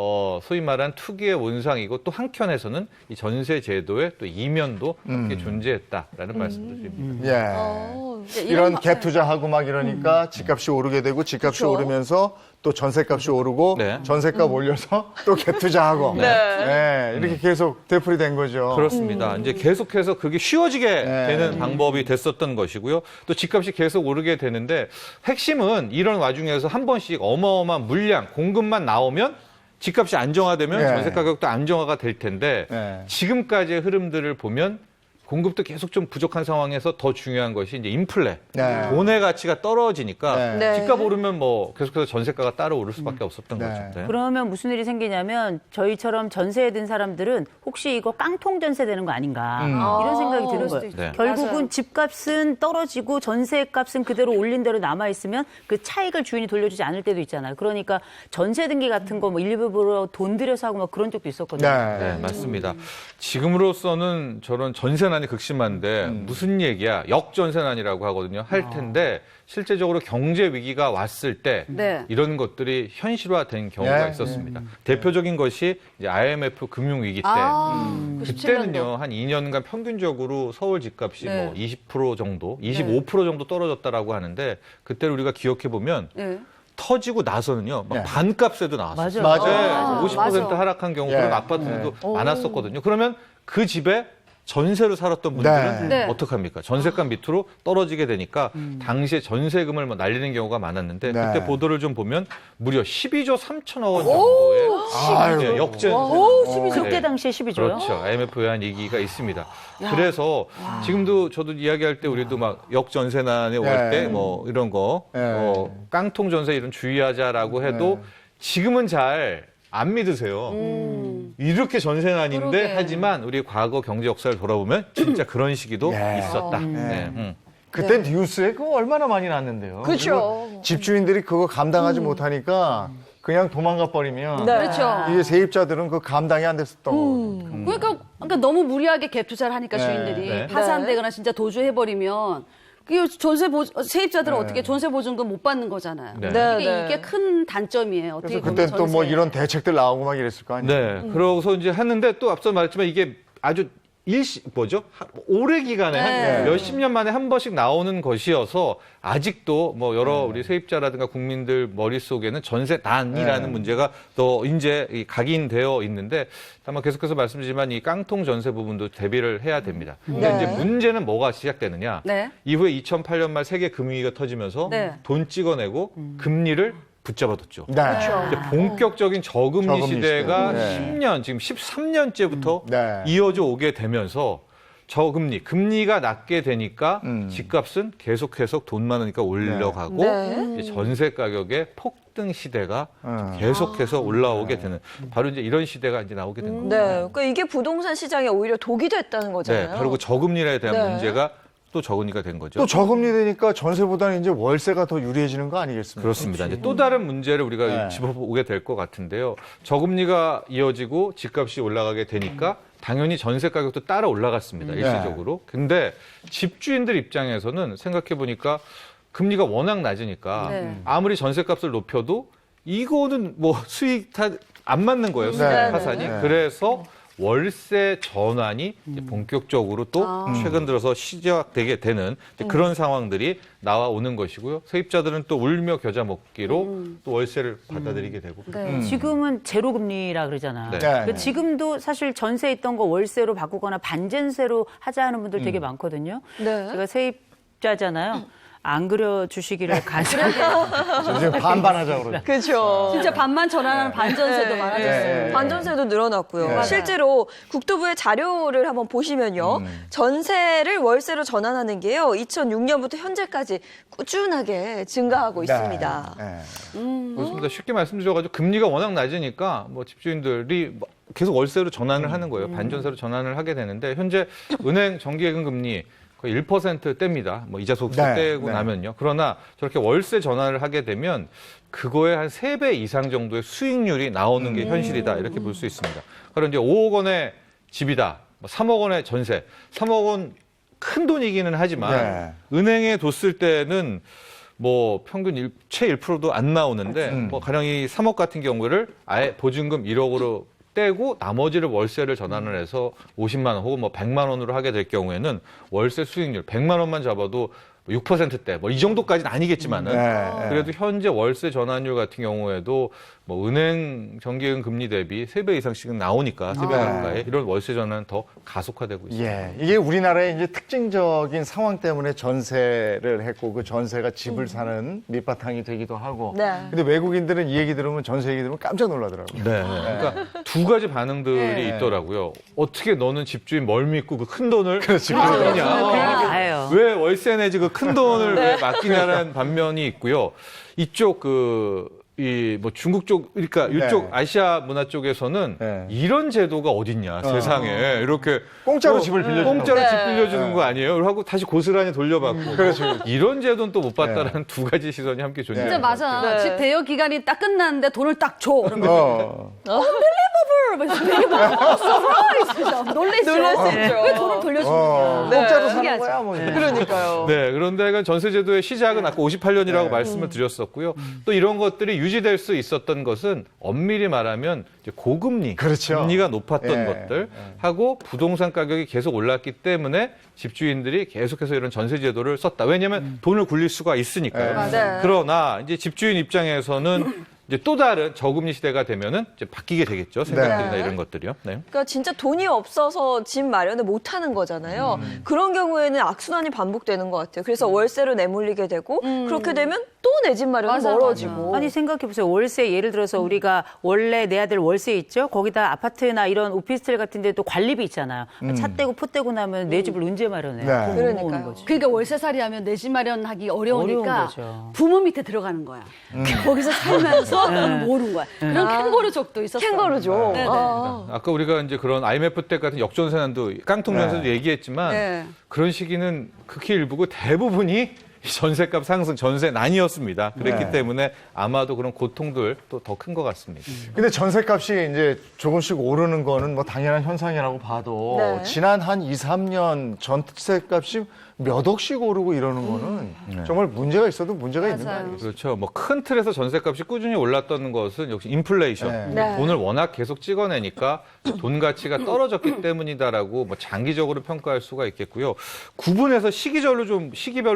소위 말한 투기의 원상이고 또 한켠에서는 이 전세 제도의 또 이면도 함께 존재했다라는 말씀도 드립니다. 예. 이제 이런 거- 갭 투자하고 막 이러니까 집값이 오르게 되고 집값이 그렇죠. 오르면서 또 전세값이 오르고 네. 전세값 올려서 또 갭 투자하고 네. 이렇게 계속 되풀이 된 거죠. 그렇습니다. 이제 계속해서 그게 쉬워지게 네. 되는 방법이 됐었던 것이고요. 또 집값이 계속 오르게 되는데 핵심은 이런 와중에서 한 번씩 어마어마한 물량, 공급만 나오면 집값이 안정화되면 네. 전세 가격도 안정화가 될 텐데 네. 지금까지의 흐름들을 보면 공급도 계속 좀 부족한 상황에서 더 중요한 것이 이제 인플레. 네. 돈의 가치가 떨어지니까 네. 네. 집값 오르면 뭐 계속해서 전세가가 따로 오를 수밖에 없었던 네. 거죠. 네. 그러면 무슨 일이 생기냐면 저희처럼 전세에 든 사람들은 혹시 이거 깡통 전세 되는 거 아닌가 이런 생각이 드는 거예요. 네. 결국은 맞아요. 집값은 떨어지고 전세값은 그대로 올린 대로 남아 있으면 그 차익을 주인이 돌려주지 않을 때도 있잖아요. 그러니까 전세 등기 같은 거 뭐 일부러 돈 들여서 하고 막 그런 적도 있었거든요. 네, 맞습니다. 지금으로서는 저런 전세난이 극심한데 무슨 얘기야? 역전세난이라고 하거든요. 할 텐데 실제적으로 경제 위기가 왔을 때 네. 이런 것들이 현실화된 경우가 네. 있었습니다. 대표적인 것이 이제 IMF 금융 위기 때 그때는요 한 2년간 평균적으로 서울 집값이 네. 뭐 20% 정도, 25% 정도 떨어졌다라고 하는데 그때를 우리가 기억해 보면. 네. 터지고 나서는요, 막 네. 반값에도 나왔어요. 맞아요. 50% 맞아. 하락한 경우 예. 그런 아파트들도 많았었거든요. 그러면 그 집에 전세로 살았던 분들은 네. 어떡합니까? 전세값 밑으로 떨어지게 되니까 당시에 전세금을 뭐 날리는 경우가 많았는데 네. 그때 보도를 좀 보면 무려 12조 3천억 원 정도의 아이고. 역전세. 그때 당시에 12조요? 그렇죠. IMF에 한 얘기가 있습니다. 그래서 지금도 저도 이야기할 때 우리도 막 역전세난에 올 네. 때 뭐 이런 거 네. 깡통 전세 이런 주의하자라고 해도 지금은 잘 안 믿으세요. 이렇게 전세난인데 그러게. 하지만 우리 과거 경제 역사를 돌아보면 진짜 그런 시기도 예. 있었다. 네. 그때 뉴스에 그거 얼마나 많이 났는데요. 그렇죠. 그리고 집주인들이 그거 감당하지 못하니까 그냥 도망가 버리면 네. 그렇죠. 이게 세입자들은 그 감당이 안 됐었던 거거든요. 그러니까 너무 무리하게 갭 투자를 하니까 네. 주인들이 네. 파산되거나 진짜 도주해버리면 그 세입자들은 어떻게 전세 보증금 못 받는 거잖아요. 네. 이게 큰 단점이에요. 어떻게 그래서 보면 그때 또 뭐 전세. 이런 대책들 나오고 막 이랬을 거 아니에요. 네. 그러고서 이제 했는데 또 앞서 말했지만 이게 아주 오래 기간에 한 몇십 년 만에 한 번씩 나오는 것이어서 아직도 뭐 여러 우리 세입자라든가 국민들 머릿속에는 전세난이라는 문제가 더 이제 각인되어 있는데 다만 계속해서 말씀드리지만 이 깡통 전세 부분도 대비를 해야 됩니다. 근데 이제 문제는 뭐가 시작되느냐? 네. 이후에 2008년 말 세계 금융위기가 터지면서 네. 돈 찍어내고 금리를 붙잡아뒀죠. 네. 이제 본격적인 저금리 저금리 시대가 시대. 네. 10년, 지금 13년째부터 네. 이어져 오게 되면서 저금리, 금리가 낮게 되니까 집값은 계속해서 돈 많으니까 올라가고 네. 이제 전세 가격의 폭등 시대가 계속해서 올라오게 되는 바로 이제 이런 시대가 이제 나오게 된 겁니다. 네. 그러니까 이게 부동산 시장에 오히려 독이 됐다는 거잖아요. 네, 바로 그 저금리에 대한 네. 문제가 또 저금리가 된 거죠. 또 저금리 되니까 전세보다는 이제 월세가 더 유리해지는 거 아니겠습니까? 그렇습니다. 이제 또 다른 문제를 우리가 네. 짚어보게 될 것 같은데요. 저금리가 이어지고 집값이 올라가게 되니까 당연히 전세 가격도 따라 올라갔습니다. 일시적으로. 근데 집주인들 입장에서는 생각해 보니까 금리가 워낙 낮으니까 네. 아무리 전세값을 높여도 이거는 뭐 수익 다 안 맞는 거예요. 수익 네. 파산이. 네. 그래서 월세 전환이 이제 본격적으로 또 최근 들어서 시작되게 되는 이제 그런 상황들이 나와오는 것이고요. 세입자들은 또 울며 겨자 먹기로 또 월세를 받아들이게 되고. 지금은 제로금리라 그러잖아. 네. 그러니까 지금도 사실 전세 있던 거 월세로 바꾸거나 반전세로 하자 하는 분들 되게 많거든요. 네. 제가 세입자잖아요. 안 그려주시기를 간절하게. 지금 반반하자고 그러죠. 그렇죠. 진짜 반만 전환하는 반전세도 많아졌어요. 네. 반전세도 늘어났고요. 네. 실제로 국토부의 자료를 한번 보시면요. 전세를 월세로 전환하는 게요. 2006년부터 현재까지 꾸준하게 증가하고 있습니다. 네. 그렇습니다. 쉽게 말씀드려가지고 금리가 워낙 낮으니까 뭐 집주인들이 계속 월세로 전환을 하는 거예요. 반전세로 전환을 하게 되는데 현재 은행 정기예금 금리 거의 1% 뗍니다. 뭐 이자 소득세 네, 떼고 네. 나면요. 그러나 저렇게 월세 전환을 하게 되면 그거의 한 3배 이상 정도의 수익률이 나오는 게 현실이다. 이렇게 볼 수 있습니다. 그럼 이제 5억 원의 집이다. 뭐 3억 원의 전세. 3억 원 큰 돈이기는 하지만 은행에 뒀을 때는 뭐 평균 최 1%도 안 나오는데 뭐 가령 이 3억 같은 경우를 아예 보증금 1억으로 떼고 나머지를 월세를 전환을 해서 50만 원 혹은 뭐 100만 원으로 하게 될 경우에는 월세 수익률 100만 원만 잡아도 6%대 뭐 이 정도까지는 아니겠지만은 그래도 현재 월세 전환율 같은 경우에도 뭐 은행 정기예금 금리 대비 3배 이상씩은 나오니까 3배 가까이 이런 월세 전환은 더 가속화되고 있습니다. 예, 이게 우리나라의 이제 특징적인 상황 때문에 전세를 했고 그 전세가 집을 사는 밑바탕이 되기도 하고. 네. 근데 외국인들은 이 얘기 들으면 전세 얘기 들으면 깜짝 놀라더라고요. 네. 그러니까 두 가지 반응들이 있더라고요. 어떻게 너는 집주인 뭘 믿고 그 큰 돈을 맡기냐. 다예요. 왜 월세 내지 그 큰 돈을 왜 맡기냐라는 반면이 있고요. 이쪽 뭐 중국 쪽, 그러니까 이쪽 아시아 문화 쪽에서는 이런 제도가 어딨냐, 세상에. 이렇게. 공짜로 집을 빌려주는 공짜로 거. 집 빌려주는 거 아니에요? 하고 다시 고스란히 돌려받고. 그렇죠. 이런 제도는 또 못 받다라는 두 가지 시선이 함께 존재해요. 진짜 맞아. 네. 집 대여 기간이 딱 끝났는데 돈을 딱 줘. 그러면 Unbelievable! 서프라이즈! 놀랬죠. 왜 돈을 돌려주느냐. 공짜로 사는 신기하죠. 거야, 뭐. 그러니까요. 네, 그런데 전세제도의 시작은 아까 58년이라고 말씀을 드렸었고요. 또 이런 것들이 유지될 수 있었던 것은 엄밀히 말하면 이제 고금리, 그렇죠. 금리가 높았던 예. 것들 하고 부동산 가격이 계속 올랐기 때문에 집주인들이 계속해서 이런 전세제도를 썼다. 왜냐하면 돈을 굴릴 수가 있으니까요. 네. 그러나 이제 집주인 입장에서는 이제 또 다른 저금리 시대가 되면은 이제 바뀌게 되겠죠. 생각들이나 네. 이런 것들이요. 네. 그러니까 진짜 돈이 없어서 집 마련을 못 하는 거잖아요. 그런 경우에는 악순환이 반복되는 것 같아요. 그래서 월세로 내몰리게 되고 그렇게 되면 또 내 집 마련은 맞아, 멀어지고. 아니 생각해보세요. 월세 예를 들어서 우리가 원래 내야 될 월세 있죠. 거기다 아파트나 이런 오피스텔 같은 데도 관리비 있잖아요. 차 떼고 포 떼고 나면 내 집을 언제 마련해? 네. 그러니까요. 그러니까 월세살이 하면 내 집 마련하기 어려운 어려우니까 거죠. 부모 밑에 들어가는 거야. 거기서 살면서 돈을 모으는 거야. 그런 캥거루족도 있었어. 캥거루죠. 네, 네. 아까 우리가 이제 그런 IMF 때 같은 역전세난도 깡통전세도 얘기했지만 네. 그런 시기는 극히 일부고 대부분이 전세값 상승, 전세난이었습니다. 그랬기 때문에 아마도 그런 고통들 또 더 큰 것 같습니다. 근데 전세값이 이제 조금씩 오르는 거는 뭐 당연한 현상이라고 봐도 네. 지난 한 2, 3년 전세값이 몇 억씩 오르고 이러는 거는 정말 문제가 있어도 문제가 있는 거 아니겠어요? 그렇죠. 뭐 큰 틀에서 전세값이 꾸준히 올랐던 것은 역시 인플레이션. 네. 돈을 워낙 계속 찍어내니까 돈 가치가 떨어졌기 때문이다라고 뭐 장기적으로 평가할 수가 있겠고요. 구분해서 시기별로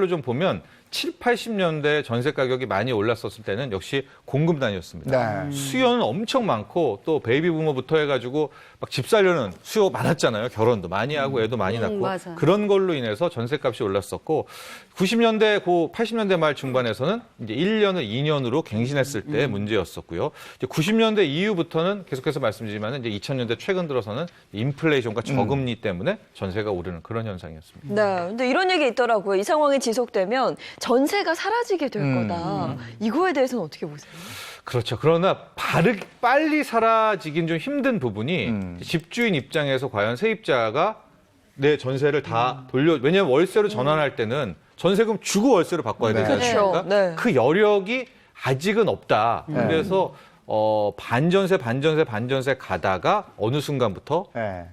좀 보면 7, 80년대 전세 가격이 많이 올랐었을 때는 역시 공급난이었습니다. 네. 수요는 엄청 많고 또 베이비 부모부터 해가지고 막 집 살려는 수요 많았잖아요. 결혼도 많이 하고 애도 많이 낳고 맞아. 그런 걸로 인해서 전세값이 올랐었고 90년대, 80년대 말 중반에서는 이제 1년을 2년으로 갱신했을 때 문제였었고요. 이제 90년대 이후부터는 계속해서 말씀드리지만 이제 2000년대 최근 들어서는 인플레이션과 저금리 때문에 전세가 오르는 그런 현상이었습니다. 네, 근데 이런 얘기 있더라고요. 이 상황이 지속되면 전세가 사라지게 될 거다. 이거에 대해서는 어떻게 보세요? 그렇죠. 그러나 빨리 사라지긴 좀 힘든 부분이 집주인 입장에서 과연 세입자가 내 전세를 다 왜냐하면 월세로 전환할 때는 전세금 주고 월세로 바꿔야 되지 않습니까? 네. 그 여력이 아직은 없다. 그래서 반전세 가다가 어느 순간부터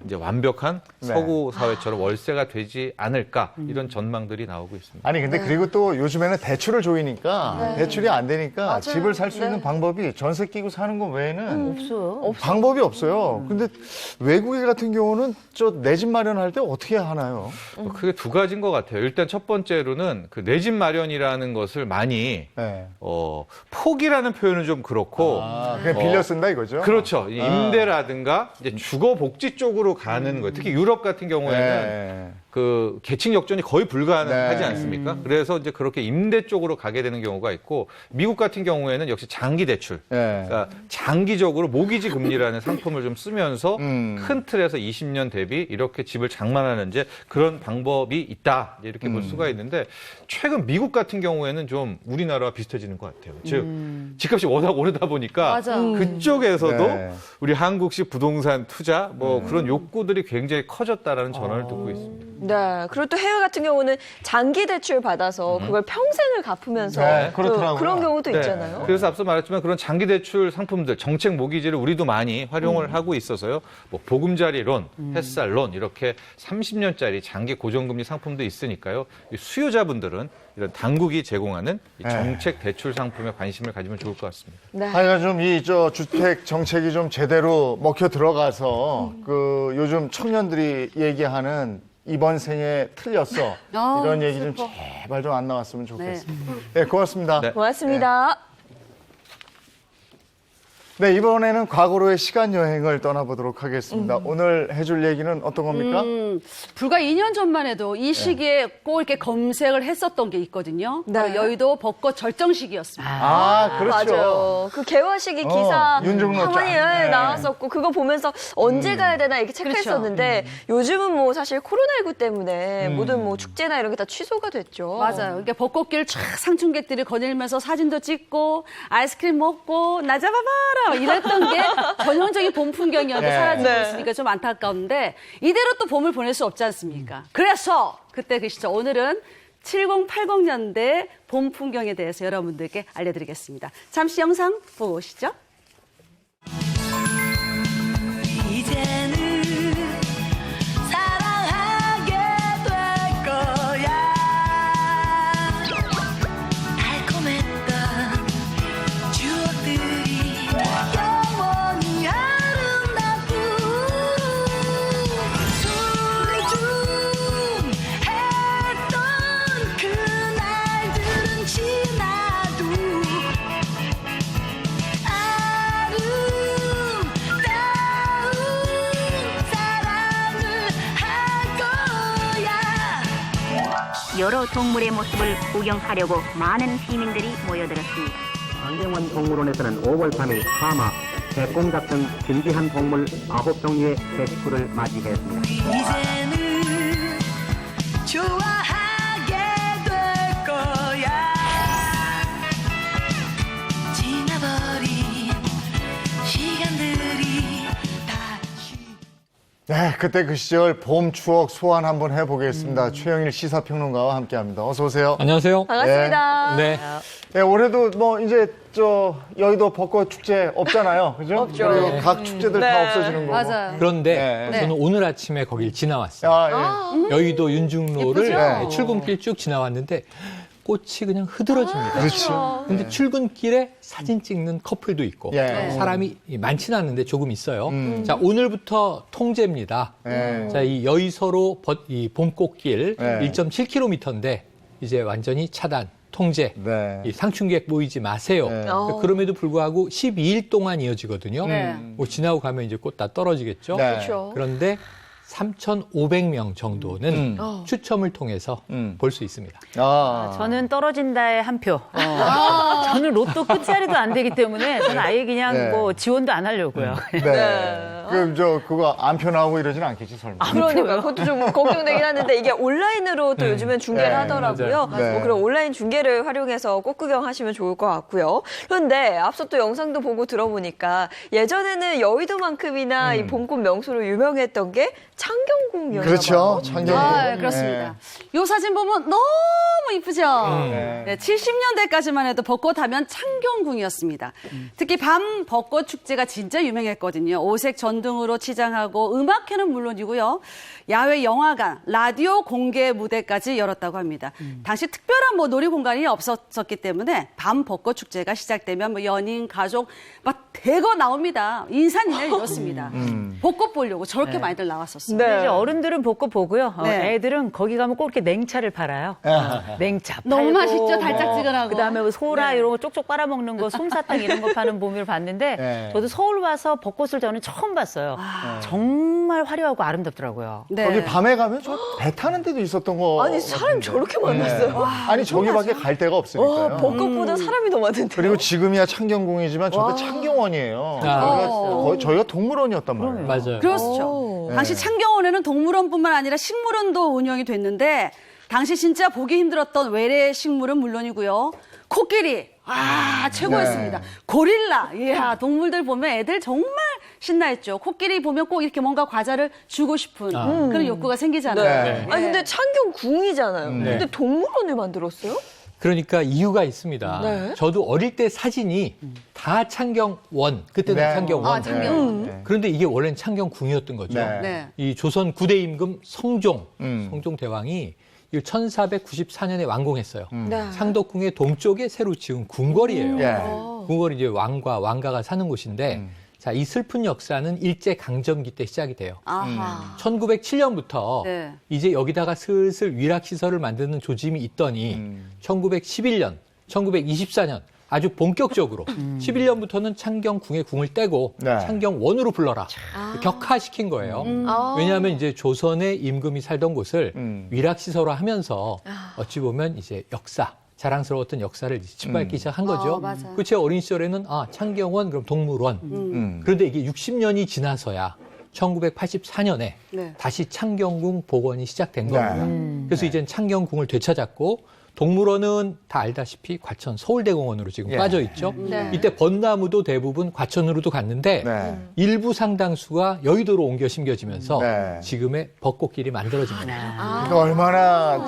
이제 완벽한 서구 사회처럼 월세가 되지 않을까 이런 전망들이 나오고 있습니다. 아니 근데 그리고 또 요즘에는 대출을 조이니까 대출이 안 되니까 맞아요. 집을 살 수 있는 방법이 전세 끼고 사는 거 외에는 없어요. 방법이 없어요. 근데 외국에 같은 경우는 저 내 집 마련할 때 어떻게 하나요? 크게 두 가지인 것 같아요. 일단 첫 번째로는 그 내 집 마련이라는 것을 많이 포기라는 표현은 좀 그렇고 그냥 빌려 쓴다 이거죠? 그렇죠. 임대라든가 이제 주거 복지 쪽으로 가는 거예요. 특히 유럽 같은 경우에는 그 계층 역전이 거의 불가능하지 않습니까? 그래서 이제 그렇게 임대 쪽으로 가게 되는 경우가 있고 미국 같은 경우에는 역시 장기 대출, 그러니까 장기적으로 모기지 금리라는 상품을 좀 쓰면서 큰 틀에서 20년 대비 이렇게 집을 장만하는 이제 그런 방법이 있다 이렇게 볼 수가 있는데 최근 미국 같은 경우에는 좀 우리나라와 비슷해지는 것 같아요. 즉 집값이 워낙 오르다 보니까 그쪽에서도 우리 한국식 부동산 투자 뭐 그런 욕구들이 굉장히 커졌다라는 전언을 듣고 있습니다. 네. 그리고 또 해외 같은 경우는 장기 대출 받아서 그걸 평생을 갚으면서 또 그런 경우도 있잖아요. 그래서 앞서 말했지만 그런 장기 대출 상품들, 정책 모기지를 우리도 많이 활용을 하고 있어서요. 뭐 보금자리 론, 햇살 론 이렇게 30년짜리 장기 고정금리 상품도 있으니까요. 이 수요자분들은 이런 당국이 제공하는 이 정책 대출 상품에 관심을 가지면 좋을 것 같습니다. 하여간 좀 이 주택 정책이 좀 제대로 먹혀 들어가서 그 요즘 청년들이 얘기하는 이번 생에 틀렸어. 이런 얘기 좀 제발 좀 안 나왔으면 좋겠습니다. 네, 고맙습니다. 고맙습니다. 네, 이번에는 과거로의 시간 여행을 떠나보도록 하겠습니다. 오늘 해줄 얘기는 어떤 겁니까? 불과 2년 전만 해도 이 시기에 꼭 이렇게 검색을 했었던 게 있거든요. 바로 여의도 벚꽃 절정 시기였습니다. 그렇죠. 맞아요. 그 개화 시기 기사 윤종로 화면이 나왔었고 그거 보면서 언제 가야 되나 이렇게 체크했었는데 요즘은 뭐 사실 코로나19 때문에 모든 뭐 축제나 이런 게 다 취소가 됐죠. 맞아요. 그러니까 벚꽃길 쫙 상춘객들이 거닐면서 사진도 찍고 아이스크림 먹고 나 잡아봐라 이랬던 게 전형적인 봄 풍경이었는데 사라지고 있으니까 좀 안타까운데 이대로 또 봄을 보낼 수 없지 않습니까? 그래서 그때 그 시절 오늘은 70, 80년대 봄 풍경에 대해서 여러분들께 알려드리겠습니다. 잠시 영상 보고 오시죠. 이제는 사랑하게 될 거야. 달콤했던 추억들이 영원히 아름답고 소중했던 그날들은 지나도 여러 동물의 모습을 구경하려고 많은 시민들이 모여들었습니다. 안경원 동물원에서는 5월 3일 하마, 백공작 등 신기한 동물 9종류의 새 식구를 맞이했습니다. 이제는 좋아하게 될 거야. 지나버린 시간들이 네, 그때 그 시절 봄 추억 소환 한번 해보겠습니다. 최영일 시사평론가와 함께합니다. 어서 오세요. 안녕하세요. 반갑습니다. 네. 네, 올해도 뭐 이제 여의도 벚꽃 축제 없잖아요, 그죠? 없죠. 그리고 네. 각 축제들 다 없어지는 거고. 맞아요. 그런데 네. 저는 오늘 아침에 거길 지나왔어요. 여의도 윤중로를 예쁘죠? 출근길 쭉 지나왔는데 꽃이 그냥 흐드러집니다. 그렇죠. 근데 출근길에 사진 찍는 커플도 있고 사람이 많지는 않은데 조금 있어요. 자, 오늘부터 통제입니다. 자, 이 여의서로 이 봄꽃길 1.7km인데 이제 완전히 차단. 통제, 네. 이 상충객 모이지 마세요. 그러니까 그럼에도 불구하고 12일 동안 이어지거든요. 뭐 지나고 가면 이제 꽃 다 떨어지겠죠. 네. 그렇죠. 그런데 3,500명 정도는 추첨을 통해서 볼 수 있습니다. 저는 떨어진다에 한 표. 저는 로또 끝자리도 안 되기 때문에 저는 아예 그냥 네. 뭐 지원도 안 하려고요. 네. 그럼 그거 안표 나오고 이러진 않겠지, 설마. 그러니까 그것도 좀 걱정되긴 하는데 이게 온라인으로 또 요즘엔 중계를 네, 하더라고요. 맞아요. 네. 뭐 그런 온라인 중계를 활용해서 꽃 구경하시면 좋을 것 같고요. 그런데 앞서 또 영상도 보고 들어보니까 예전에는 여의도만큼이나 이 봄꽃 명소로 유명했던 게 창경궁이었나 봐요. 그렇죠. 창경궁. 아, 그렇습니다. 이 사진 보면 너무 이쁘죠? 네, 70년대까지만 해도 벚꽃 하면 창경궁이었습니다. 특히 밤 벚꽃 축제가 진짜 유명했거든요. 오색 전등으로 치장하고 음악회는 물론이고요. 야외 영화관, 라디오 공개 무대까지 열었다고 합니다. 당시 특별한 뭐 놀이공간이 없었기 때문에 밤 벚꽃 축제가 시작되면 뭐 연인, 가족 막 대거 나옵니다. 인산인해를 이뤘습니다. 벚꽃 보려고 저렇게 많이들 나왔었어요. 근데 이제 어른들은 벚꽃 보고요. 네. 애들은 거기 가면 꼭 이렇게 냉차를 팔아요. 냉차 팔고. 너무 맛있죠, 달짝지근하고. 그다음에 뭐 소라 이런 거 쪽쪽 빨아먹는 거, 솜사탕 이런 거 파는 봄을 봤는데 네. 저도 서울 와서 벚꽃을 저는 처음 봤어요. 정말 화려하고 아름답더라고요. 네. 거기 밤에 가면 저 배 타는 데도 있었던 거. 아니 사람 저렇게 많았어요. 아니 저기밖에 갈 데가 없으니까요. 벚꽃보다 사람이 더 많은데. 그리고 지금이야 창경궁이지만 저때 창경원이에요. 저희가 동물원이었단 말이에요. 맞아요. 그렇죠. 네. 당시 창경원에는 동물원뿐만 아니라 식물원도 운영이 됐는데 당시 진짜 보기 힘들었던 외래 식물은 물론이고요. 코끼리, 최고였습니다. 네. 고릴라, 이야, 동물들 보면 애들 정말 신나했죠. 코끼리 보면 꼭 이렇게 뭔가 과자를 주고 싶은 그런 욕구가 생기잖아요. 네. 아니 근데 창경궁이잖아요. 네. 근데 동물원을 만들었어요? 그러니까 이유가 있습니다. 네. 저도 어릴 때 사진이 다 창경원, 그때는 네. 창경원. 창경원. 그런데 이게 원래는 창경궁이었던 거죠. 네. 네. 이 조선 9대 임금 성종 대왕이 1494년에 완공했어요. 네. 창덕궁의 동쪽에 새로 지은 궁궐이에요. 예. 궁궐이 이제 왕과 왕가가 사는 곳인데, 자, 이 슬픈 역사는 일제 강점기 때 시작이 돼요. 아하. 1907년부터 네. 이제 여기다가 슬슬 위락시설을 만드는 조짐이 있더니 1911년, 1924년 아주 본격적으로 11년부터는 창경궁의 궁을 떼고 네. 창경원으로 불러라. 격화시킨 거예요. 왜냐하면 이제 조선의 임금이 살던 곳을 위락시설화 하면서 어찌 보면 이제 자랑스러웠던 역사를 짓밟기 시작한 거죠. 맞아요. 그 제 어린 시절에는 창경원 그럼 동물원. 그런데 이게 60년이 지나서야 1984년에 네. 다시 창경궁 복원이 시작된 네. 겁니다. 그래서 이젠 창경궁을 되찾았고 동물원은 다 알다시피 과천 서울대공원으로 지금 예. 빠져 있죠. 네. 이때 벚나무도 대부분 과천으로도 갔는데 네. 일부 상당수가 여의도로 옮겨 심겨지면서 네. 지금의 벚꽃길이 만들어진 겁니다. 이거 얼마나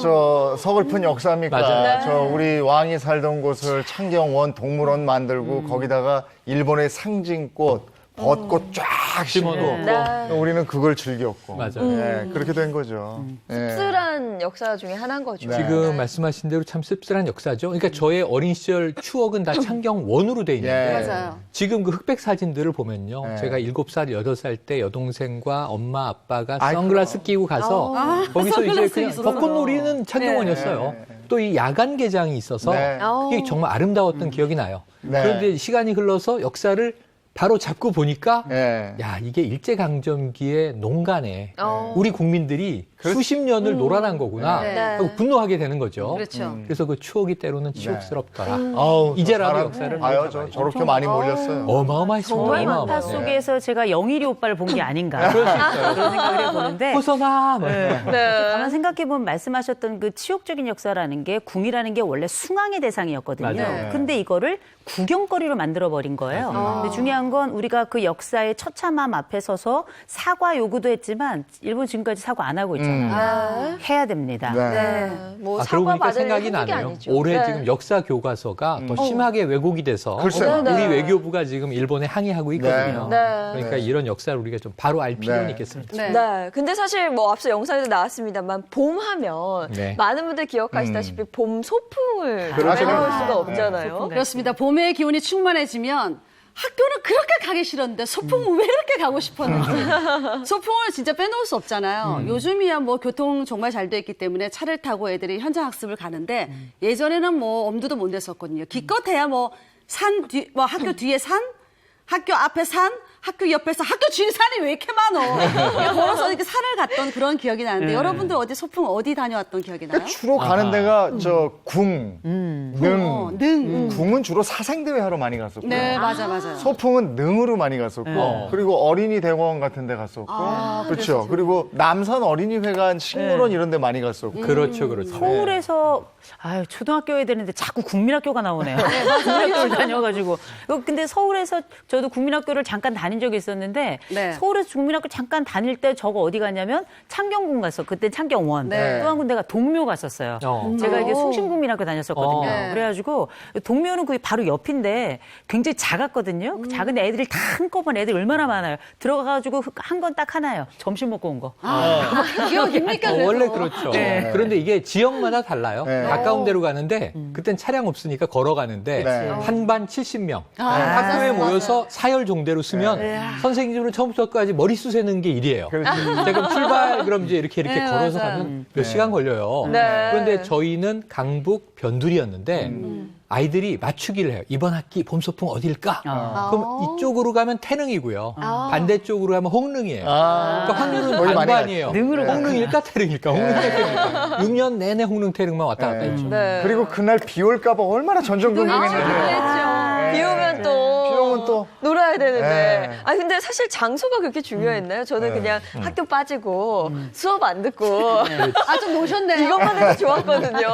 서글픈 역사입니까? 맞아요. 저 우리 왕이 살던 곳을 창경원 동물원 만들고 거기다가 일본의 상징꽃 벚꽃 쫙 심어놓고 네. 우리는 그걸 즐겼고 맞아요. 예, 그렇게 된 거죠. 예. 씁쓸한 역사 중에 하나인 거죠. 네. 지금 말씀하신 대로 참 씁쓸한 역사죠. 그러니까 저의 어린 시절 추억은 다 창경원으로 돼 있는데 예. 맞아요. 지금 그 흑백 사진들을 보면요. 네. 제가 7살, 8살 때 여동생과 엄마, 아빠가 아이고. 선글라스 끼고 가서 거기서 이제 선글라스 그냥 있었어요. 벚꽃놀이는 창경원이었어요. 네. 또 이 야간 개장이 있어서 네. 그게 정말 아름다웠던 기억이 나요. 네. 그런데 시간이 흘러서 역사를 바로 잡고 보니까 예. 야, 이게 일제강점기의 농간에 어. 우리 국민들이 수십 년을 놀아난 거구나 네. 하고 분노하게 되는 거죠. 그렇죠. 그래서 그 추억이 때로는 치욕스럽더라. 아우, 이제라도 사람 역사를 봐요. 저렇게 많이 몰렸어요. 어마어마했습니다. 정말 어마어마해. 만파 속에서 제가 영일이 오빠를 본 게 아닌가. 그럴 수 있어요. 그런 생각을 해보는데. 호선아. 네. 가만 생각해보면 말씀하셨던 그 치욕적인 역사라는 게 궁이라는 게 원래 숭앙의 대상이었거든요. 맞아요. 근데 이거를 구경거리로 만들어버린 거예요. 근데 중요한 건 우리가 그 역사의 처참함 앞에 서서 사과 요구도 했지만 일본 지금까지 사과 안 하고 있잖아요. 해야 됩니다. 네. 뭐 그러고 사과 보니까 받을 생각이 한계 나네요. 아니죠. 올해 네. 지금 역사 교과서가 더 심하게 왜곡이 돼서 글쎄요. 우리 네. 외교부가 지금 일본에 항의하고 있거든요. 네. 그러니까 이런 역사를 우리가 좀 바로 알 필요는 있겠습니다. 네. 네. 근데 사실 뭐 앞서 영상에도 나왔습니다만 봄 하면 네. 많은 분들 기억하시다시피 봄 소풍을 그렇죠. 빼놓을 수가 없잖아요. 그렇습니다. 봄의 기운이 충만해지면 학교는 그렇게 가기 싫었는데 소풍은 왜 이렇게 가고 싶었는지. 소풍을 진짜 빼놓을 수 없잖아요. 요즘이야 뭐 교통 정말 잘 돼 있기 때문에 차를 타고 애들이 현장 학습을 가는데 예전에는 뭐 엄두도 못 냈었거든요. 기껏해야 뭐 학교 뒤에 산, 학교 앞에 산, 학교 옆에 산, 학교 주위 산이 왜 이렇게 많어? 걸어서 이렇게 산을 갔던 그런 기억이 나는데 여러분들 어디 소풍 어디 다녀왔던 기억이 나요? 주로 가는 데가 저 궁, 능. 궁은 주로 사생대회 하러 많이 갔었고. 네, 맞아요. 소풍은 능으로 많이 갔었고. 그리고 어린이 대공원 같은 데 갔었고. 그렇죠. 그리고 남산 어린이회관, 식물원 이런 데 많이 갔었고. 그렇죠. 서울에서 초등학교 해야 되는데 자꾸 국민학교가 나오네요. 국민학교를 다녀가지고. 근데 서울에서 저도 국민학교를 잠깐 다닌 적이 있었는데 서울에서 국민학교 잠깐 다닐 때 저거 어디 갔냐면 창경군 갔어. 그때 창경원. 또 한 군데가 동묘 갔었어요. 제가 이제 숭신국민학교 다녔었거든요. 그래가지고 동묘는 그게 바로 옆인데 굉장히 작았거든요. 작은데 애들이 다 한꺼번에 애들이 얼마나 많아요. 들어가가지고 한 건 딱 하나예요. 점심 먹고 온 거. 기억입니까? 원래 그렇죠. 그런데 이게 지역마다 달라요. 가까운 데로 가는데 그땐 차량 없으니까 걸어가는데 한 반 70명. 학교에 모여서 사열 종대로 쓰면 선생님은 처음부터 끝까지 머리수 세는 게 일이에요. 자, 그럼 출발 그럼 이제 이렇게 걸어서 가면 몇 시간 걸려요. 그런데 저희는 강북 변두리였는데 아이들이 맞추기를 해요. 이번 학기 봄소풍 어딜까? 그럼 이쪽으로 가면 태릉이고요. 반대쪽으로 가면 홍릉이에요. 그러니까 확률은 반반이에요. 홍릉일까 태릉일까? 홍릉일까 태릉일까? 6년 내내 홍릉 태릉만 왔다 갔다 했죠. 그리고 그날 비 올까 봐 얼마나 전전긍긍했는데. 비 오면 또 놀아야 되는데. 근데 사실 장소가 그렇게 중요했나요? 저는 그냥 학교 빠지고 수업 안 듣고 좀 노셨네. 이것만 해도 좋았거든요.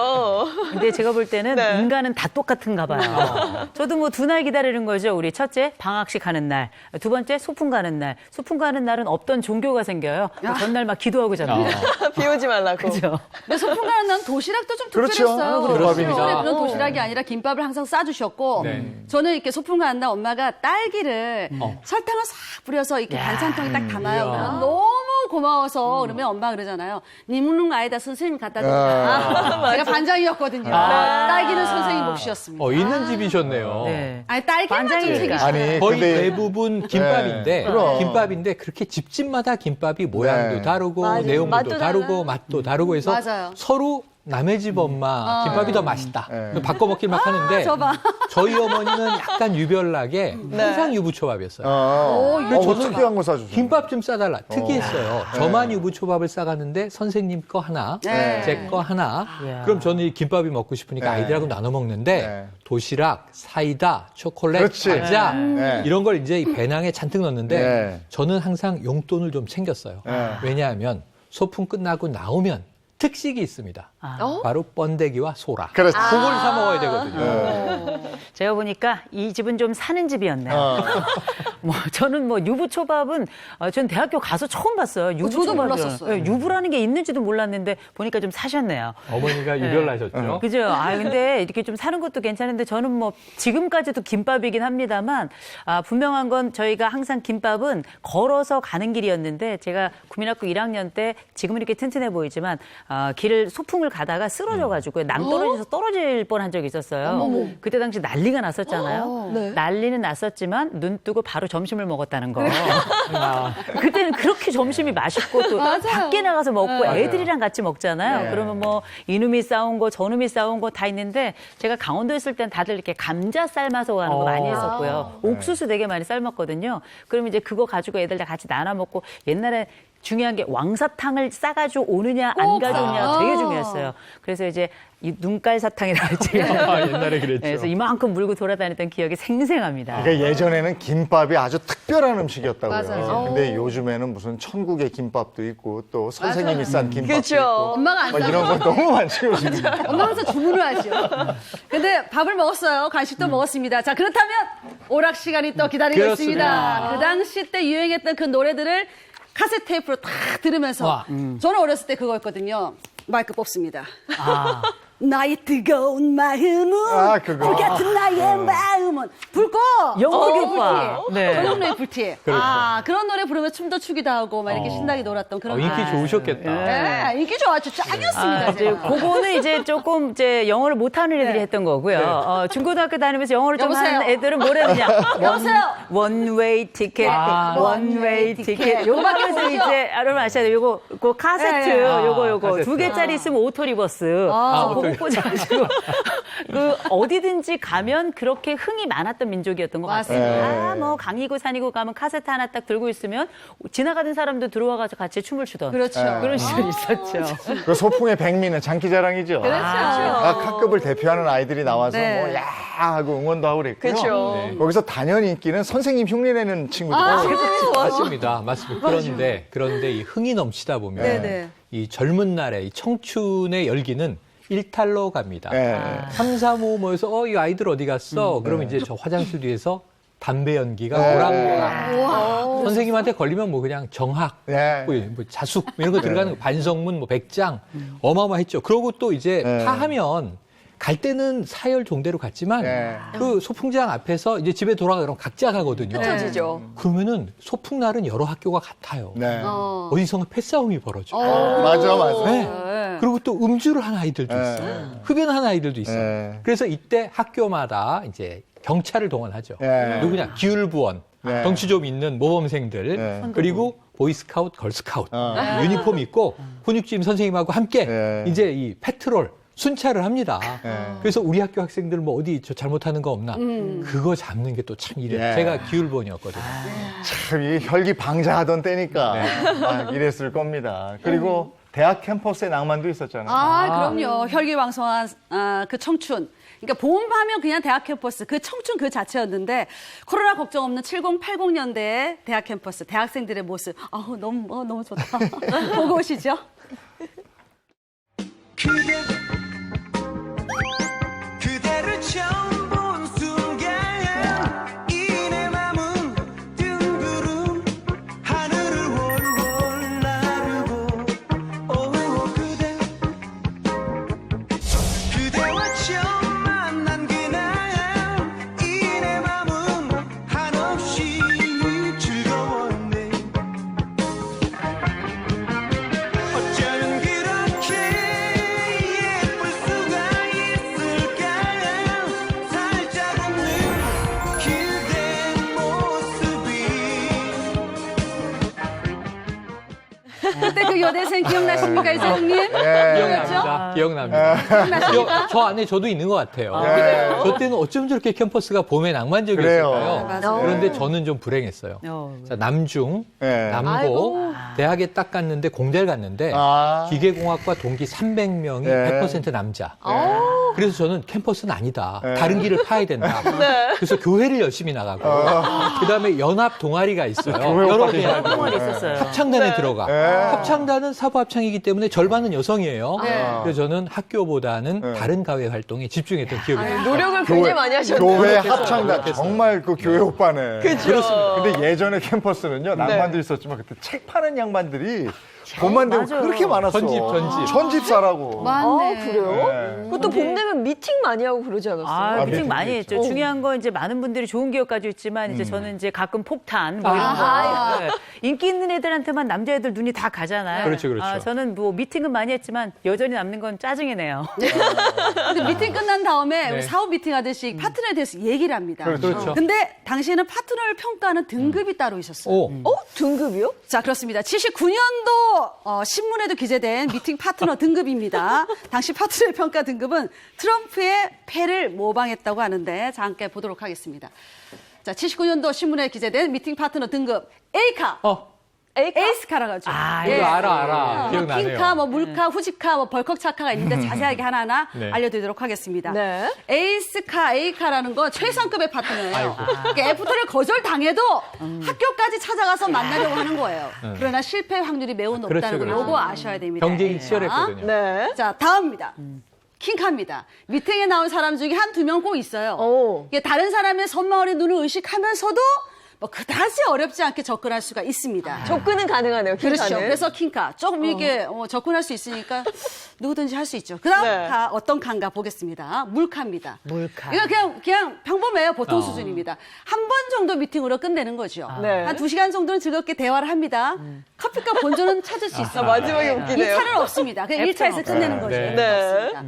근데 제가 볼 때는 인간은 다 똑같은가 봐요. 저도 뭐 두 날 기다리는 거죠. 우리 첫째 방학식 하는 날, 두 번째 소풍 가는 날. 소풍 가는 날은 없던 종교가 생겨요. 전날 막 기도하고 잡니다. 비 오지 말라고. 그죠. 근데 소풍 가는 날은 도시락도 좀 그렇죠. 특별했어요. 김밥이니까. 그런 도시락이 아니라 김밥을 항상 싸주셨고 저는 이렇게 소풍 가는 날 엄마가 딸기를 설탕을 싹 뿌려서 이렇게 반찬통에 딱 담아요. 그러면 너무 고마워서 그러면 엄마 그러잖아요. 니 묻는 거 아니다. 선생님 갖다 줬다. 제가 반장이었거든요. 딸기는 선생님 몫이었습니다. 있는 집이셨네요. 아니 딸기만 좀 챙기시고. 거의 대부분 김밥인데 김밥인데 그렇게 집집마다 김밥이 모양도 다르고 내용물도 다르고 맛도 다르고 해서 서로 남의 집 엄마 김밥이 더 맛있다. 바꿔 먹길 막 하는데 저희 어머니는 약간 유별나게 항상 유부초밥이었어요. 저는 특이한 거 사주세요. 김밥 좀 싸달라. 특이했어요. 저만 유부초밥을 싸가는데 선생님 거 하나, 제 거 하나. 그럼 저는 이 김밥이 먹고 싶으니까 아이들하고 나눠 먹는데 도시락, 사이다, 초콜릿, 과자 이런 걸 이제 배낭에 잔뜩 넣는데 저는 항상 용돈을 좀 챙겼어요. 왜냐하면 소풍 끝나고 나오면 특식이 있습니다. 바로 번데기와 소라. 그렇죠. 그걸 사 먹어야 되거든요. 제가 보니까 이 집은 좀 사는 집이었네요. 저는 유부초밥은 전 대학교 가서 처음 봤어요. 저도 몰랐었어요. 유부라는 게 있는지도 몰랐는데 보니까 좀 사셨네요. 어머니가 유별나셨죠. 그죠. 근데 이렇게 좀 사는 것도 괜찮은데 저는 지금까지도 김밥이긴 합니다만 분명한 건 저희가 항상 김밥은 걸어서 가는 길이었는데 제가 국민학교 1학년 때 지금은 이렇게 튼튼해 보이지만 길을 소풍을 가다가 쓰러져가지고 낭떠러지에서 떨어질 뻔한 적이 있었어요. 그때 당시 난리가 났었잖아요. 난리는 났었지만 눈 뜨고 바로 점심을 먹었다는 거. 그때는 그렇게 점심이 맛있고 또 밖에 나가서 먹고 애들이랑 같이 먹잖아요. 그러면 이놈이 싸운 거 저놈이 싸운 거 다 있는데 제가 강원도에 있을 땐 다들 이렇게 감자 삶아서 가는 거 많이 했었고요. 옥수수 되게 많이 삶았거든요. 그러면 이제 그거 가지고 애들 다 같이 나눠 먹고 옛날에 중요한 게 왕사탕을 싸가지고 오느냐 안 가져오냐 되게 중요했어요. 그래서 이제 이 눈깔 사탕이라고 했죠. 옛날에 그랬죠. 그래서 이만큼 물고 돌아다녔던 기억이 생생합니다. 그러니까 예전에는 김밥이 아주 특별한 음식이었다고요. 근데 요즘에는 무슨 천국의 김밥도 있고 또 선생님이 싼 김밥도 있고. 엄마가 안 이런 거 너무 많죠. 엄마가 항상 주문을 하죠. 근데 밥을 먹었어요. 간식도 먹었습니다. 자, 그렇다면 오락 시간이 또 기다리고 있습니다. 그 당시 때 유행했던 그 노래들을 카세트 테이프로 탁 들으면서 저는 어렸을 때 그거였거든요. 마이크 뽑습니다. 나의 뜨거운 마음은 아, 그거. 불 같은 나의 마음은 불꽃. 영국의 오빠. 네. 전국의 불티. 그렇죠. 아, 그런 노래 부르면 춤도 추기도 하고 막 이렇게 신나게 놀았던 그런. 인기 좋으셨겠다. 네, 인기 좋았죠. 짱이었습니다. 이제 제가. 그거는 이제 조금 이제 영어를 못하는 애들이 네. 했던 거고요. 중고등학교 다니면서 영어를 좀 여보세요? 하는 애들은 뭐랬냐? 여보세요? 원웨이 티켓, 아. 원웨이 티켓. 요거밖에 해서 이제 여러분 아셔야 돼요. 요거 그 카세트, 네. 요거 카세트. 2개짜리 있으면 오토리버스. 그거 꽂아가지고 그 어디든지 가면 그렇게 흥이 많았던 민족이었던 것 같아요. 맞습니다. 뭐 강이고 산이고 가면 카세트 하나 딱 들고 있으면 지나가던 사람도 들어와가지고 같이 춤을 추던 그렇죠. 그런 시절이 있었죠. 그 소풍의 백미는 장기자랑이죠. 그렇죠. 학급을 대표하는 아이들이 나와서 네. 뭐 야 하고 응원도 하고 그랬고요. 그렇죠. 네. 거기서 단연 인기는 선생님 흉내내는 친구들. 맞습니다. 그런데 이 흥이 넘치다 보면 네네. 이 젊은 날의 이 청춘의 열기는 일탈로 갑니다. 네. 3, 4, 5 모여서 이 아이들 어디 갔어? 그러면 이제 저 화장실 뒤에서 담배 연기가 네. 오락오락. 선생님한테 걸리면 뭐 그냥 정학, 네. 뭐 자숙 이런 거 들어가는 거, 반성문, 뭐 백장 어마어마했죠. 그러고 또 이제 네. 파하면 갈 때는 사열 종대로 갔지만 네. 그 소풍장 앞에서 이제 집에 돌아가면 각자 가거든요. 흩어지죠. 그러면은 소풍날은 여러 학교가 같아요. 네. 어디선가 패싸움이 벌어져. 맞아. 네. 그리고 또 음주를 한 아이들도 네. 있어요. 흡연한 아이들도 있어요. 네. 그래서 이때 학교마다 이제 경찰을 동원하죠. 네. 누구냐? 기율부원, 네. 덩치 좀 있는 모범생들, 네. 그리고 보이스카우트, 걸스카우트, 유니폼 입고 훈육주임 선생님하고 함께 네. 이제 이 패트롤, 순찰을 합니다. 네. 그래서 우리 학교 학생들 뭐 어디 저 잘못하는 거 없나? 그거 잡는 게 또 참 이래. 네. 제가 기율부원이었거든요. 참, 이 혈기 방자하던 때니까 막 이랬을 겁니다. 그리고 대학 캠퍼스의 낭만도 있었잖아요. 그럼요. 혈기왕성한 그 청춘. 그러니까 봄하면 그냥 대학 캠퍼스, 그 청춘 그 자체였는데 코로나 걱정 없는 70, 80년대의 대학 캠퍼스, 대학생들의 모습. 너무 좋다. 보고 오시죠. 그대를 처음 본 순간 이 내 맘은 뜬구름 하늘을 월월 나르고 오 그대와 처음 만난 그날 이 내 맘은 한없이 즐거웠네 어쩌면 그렇게 예쁠 수가 있을까 살짝 웃는 그대 모습이 그때 그 여대생 기억나십니까, 이재동님? 기억납니다. 저 안에 저도 있는 것 같아요. 저 때는 어쩜 저렇게 캠퍼스가 봄에 낭만적이었을까요? 그래요. 그런데 저는 좀 불행했어요. 자, 남중, 남고, 아이고. 대학에 딱 갔는데 공대를 갔는데 기계공학과 동기 300명이 네. 100% 남자. 그래서 저는 캠퍼스는 아니다. 다른 길을 파야 된다. 그래서 교회를 열심히 나가고 그다음에 연합 동아리가 있어요. 여러 개 동아리 있었어요. 합창단에 들어가. 합창단은 사부 합창이기 때문에 절반은 여성이에요. 그래서 저는 학교보다는 다른 가외 활동에 집중했던 기억이 나요. 노력을 굉장히 많이 하셨네요. 교회 합창단 정말 그 교회 오빠네. 그렇죠. 그렇습니다. 근데 예전에 캠퍼스는요 낭만도 있었지만 그때 책 파는 양반들이 봄만 되면 맞아요. 그렇게 많았어. 전집 사라고. 맞네. 그래요? 그것도 봄 되면 미팅 많이 하고 그러지 않았어요? 미팅 많이 했죠. 어. 중요한 건 이제 많은 분들이 좋은 기억 가지고 있지만 이제 저는 이제 가끔 폭탄 뭐 이런 거. 아. 네. 인기 있는 애들한테만 남자애들 눈이 다 가잖아요. 그렇죠, 그렇죠. 저는 뭐 미팅은 많이 했지만 여전히 남는 건 짜증이네요. 근데 미팅 끝난 다음에 네. 우리 사업 미팅 하듯이 파트너에 대해서 얘기를 합니다. 그렇죠. 근데 당시에는 파트너를 평가하는 등급이 따로 있었어요. 등급이요? 자, 그렇습니다. 79년도 신문에도 기재된 미팅 파트너 등급입니다. 당시 파트너의 평가 등급은 트럼프의 패를 모방했다고 하는데 자, 함께 보도록 하겠습니다. 자, 79년도 신문에 기재된 미팅 파트너 등급 A카. 에이스카라고 하죠. 이거 알아. 기억나네요. 킹카, 뭐 물카, 후지카, 뭐 벌컥차카가 있는데 자세하게 하나하나 네. 알려드리도록 하겠습니다. 네. 에이스카, A카라는 건 최상급의 파트너예요. 그러니까 애프터를 거절당해도 학교까지 찾아가서 만나려고 하는 거예요. 그러나 실패 확률이 매우 높다는 거 요거 아셔야 됩니다. 경쟁이 A카. 치열했거든요. 네. 자, 다음입니다. 킹카입니다. 미팅에 나온 사람 중에 한두 명 꼭 있어요. 이게 다른 사람의 선망어린 눈을 의식하면서도 뭐 그다지 어렵지 않게 접근할 수가 있습니다. 접근은 가능하네요. 킹카는. 그렇죠. 그래서 킹카 조금 이렇게 접근할 수 있으니까 누구든지 할 수 있죠. 그다음 네. 카 어떤 칸가 보겠습니다. 물카입니다. 물카. 이거 그냥 평범해요. 보통 수준입니다. 한 번 정도 미팅으로 끝내는 거죠. 네. 한 2시간 정도는 즐겁게 대화를 합니다. 커피값 본전은 찾을 수 있어요. 마지막에 웃기네요. 2차는 없습니다. 그냥 1차에서 끝내는 거죠. 네. 그렇습니다.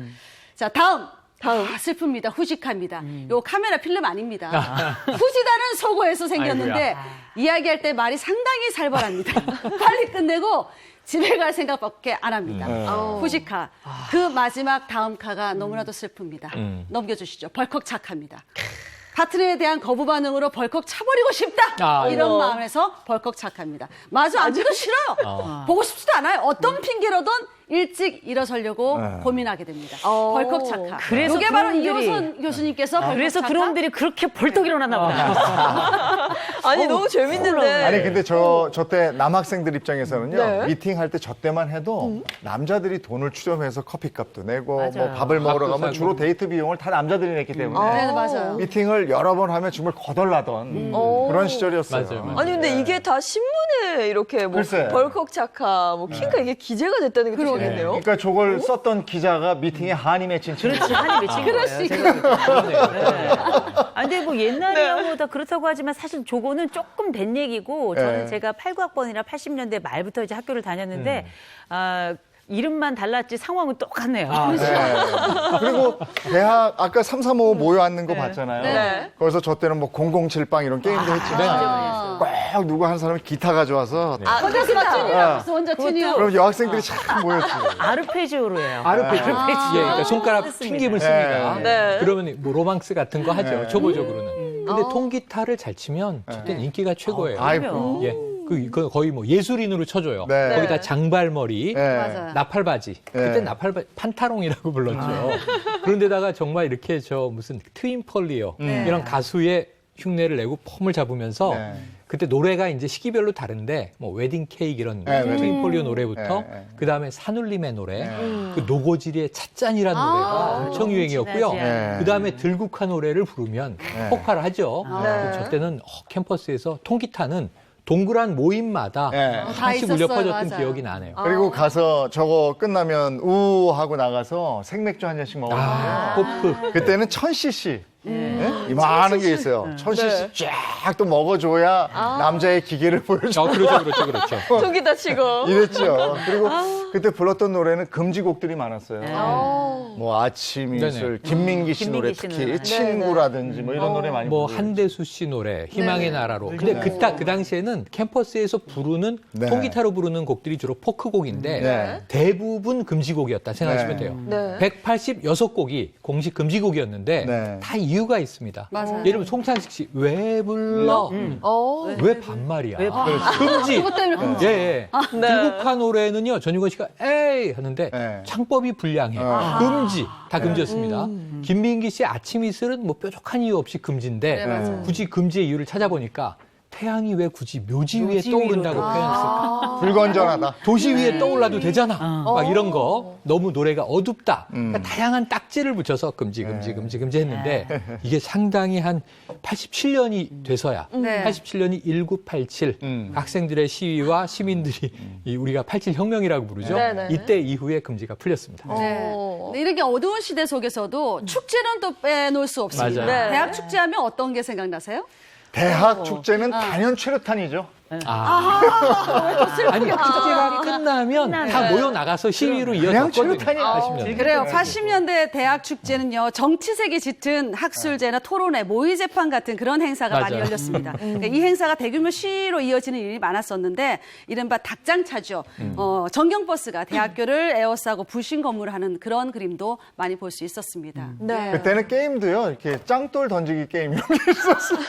자, 다음. 슬픕니다. 후지카입니다. 요 카메라 필름 아닙니다. 후지다는 서고에서 생겼는데 이야기할 때 말이 상당히 살벌합니다. 빨리 끝내고 집에 갈 생각밖에 안 합니다. 후지카. 그 마지막 다음 카가 너무나도 슬픕니다. 넘겨주시죠. 벌컥 착합니다. 파트너에 대한 거부 반응으로 벌컥 차버리고 싶다. 이런 마음에서 벌컥 착합니다. 마주 앉기도 싫어요. 보고 싶지도 않아요. 어떤 핑계로든 일찍 일어서려고 고민하게 됩니다. 벌컥 착하. 그래서 이게 바로 그놈들이- 이호선 교수님께서 벌컥 그래서 착하? 그놈들이 그렇게 벌떡 일어났나 보다. 아니 너무 재밌는데. 아니 근데 저 때 남학생들 입장에서는요. 네. 미팅할 때 저 때만 해도 남자들이 돈을 추첨해서 커피값도 내고 뭐 맞아요. 밥을 먹으러 밥도 가면 사고. 주로 데이트 비용을 다 남자들이 냈기 때문에 네, 맞아요. 미팅을 여러 번 하면 정말 거덜나던 그런 시절이었어요. 맞아요. 아니 근데 이게 다 신문에 이렇게 뭐 글쎄. 벌컥 착하, 뭐 킹카 이게 기재가 됐다는 게 되게 재밌네요. 그러니까 저걸 썼던 기자가 미팅에 한이 맺힌 친구. 그렇지, 한이 맺힌 그럴 거예요. 수 제가 볼 때는. 네. 아, 근데 뭐 옛날이야 뭐 다 그렇다고 하지만 사실 저거는 조금 된 얘기고 저는 네. 제가 89학번이라 80년대 말부터 이제 학교를 다녔는데 이름만 달랐지 상황은 똑같네요. 네. 그리고 대학 아까 335 모여 앉는 거 봤잖아요. 네. 거기서 저 때는 뭐 007방 이런 게임도 했지만 꼭 누구 한 사람이 기타 가져와서 혼자 튜닝하고 있어, 혼자 튜닝. 그럼 여학생들이 참 모였지. 아르페지오로 해요. 아르페지오. 아르페지오. 예, 그러니까 손가락 했습니다. 튕김을 씁니다. 네. 그러면 뭐 로망스 같은 거 하죠. 초보적으로는. 근데 통기타를 잘 치면 저때는 인기가 최고예요. 아이고. 예. 그 거의 뭐 예술인으로 쳐줘요. 네. 거기다 장발머리, 네. 맞아요. 나팔바지. 그때 나팔바지 판타롱이라고 불렀죠. 그런데다가 정말 이렇게 저 무슨 트윈펄리어 이런 가수의 흉내를 내고 폼을 잡으면서 네. 그때 노래가 이제 시기별로 다른데 뭐 웨딩 케이크 이런 네, 트윈폴리오 노래부터 네. 그다음에 산울림의 노래, 그 노고지리의 찻잔이라는 노래가 엄청 유행이었고요. 네. 그다음에 들국화 노래를 부르면 폭발을 하죠. 네. 저 때는 캠퍼스에서 통기타는 동그란 모임마다 네. 하나씩 울려 있었어요. 퍼졌던 맞아요. 기억이 나네요. 그리고 가서 저거 끝나면 우 하고 나가서 생맥주 한 잔씩 먹었는데요. 호프. 그때는 1000cc. 네? 이만한 게 있어요. 1000cc 쫙 또 먹어줘야 남자의 기계를 보여줘. 그렇죠. 저기다 치고. 이랬죠. 그리고 그때 불렀던 노래는 금지곡들이 많았어요. 뭐 아침 이슬, 김민기 씨 노래 김민기 씨 특히 노래. 친구라든지 뭐 이런 노래 많이 뭐 부르고. 한대수 씨 노래 희망의 나라로. 근데 그 당시에는 캠퍼스에서 부르는 네. 통기타로 부르는 곡들이 주로 포크곡인데 네. 대부분 금지곡이었다 생각하시면 네. 돼요. 네. 186곡이 공식 금지곡이었는데 네. 다 이유가 있습니다. 맞아요. 예를 들면 송창식 씨 왜 불러? 왜 반말이야? 금지. 그것 때문에 금지. 예. 네. 들국화 노래는요 전유건 씨가 에이 하는데 네. 창법이 불량해. 금지. 다 금지였습니다. 김민기 씨 아침 이슬은 뭐 뾰족한 이유 없이 금지인데 네, 맞아요. 굳이 금지의 이유를 찾아보니까 태양이 왜 굳이 묘지 위에 묘지 떠오른다고 위로. 표현했을까? 불건전하다. 도시 위에 떠올라도 되잖아. 막 이런 거 너무 노래가 어둡다. 그러니까 다양한 딱지를 붙여서 금지 했는데 이게 상당히 한 87년이 돼서야 네. 87년이 1987 학생들의 시위와 시민들이 이 우리가 87혁명이라고 부르죠. 네, 네. 이때 이후에 금지가 풀렸습니다. 네. 근데 이렇게 어두운 시대 속에서도 축제는 또 빼놓을 수 없습니다. 맞아요. 네. 대학 축제하면 어떤 게 생각나세요? 대학 축제는 단연 최루탄이죠. 아니 축제가 끝나면 다 모여 나가서 시위로 그냥 이어졌거든요. 최루탄이야. 80년. 그래요. 80년대 대학 축제는요, 정치색이 짙은 학술제나 토론회, 모의 재판 같은 그런 행사가 많이 맞아요. 열렸습니다. 그러니까 이 행사가 대규모 시위로 이어지는 일이 많았었는데, 이른바 닭장차죠. 전경버스가 대학교를 에워싸고 불신 검문하는 그런 그림도 많이 볼 수 있었습니다. 네. 그때는 게임도요. 이렇게 짱돌 던지기 게임 이런 게 있었어요.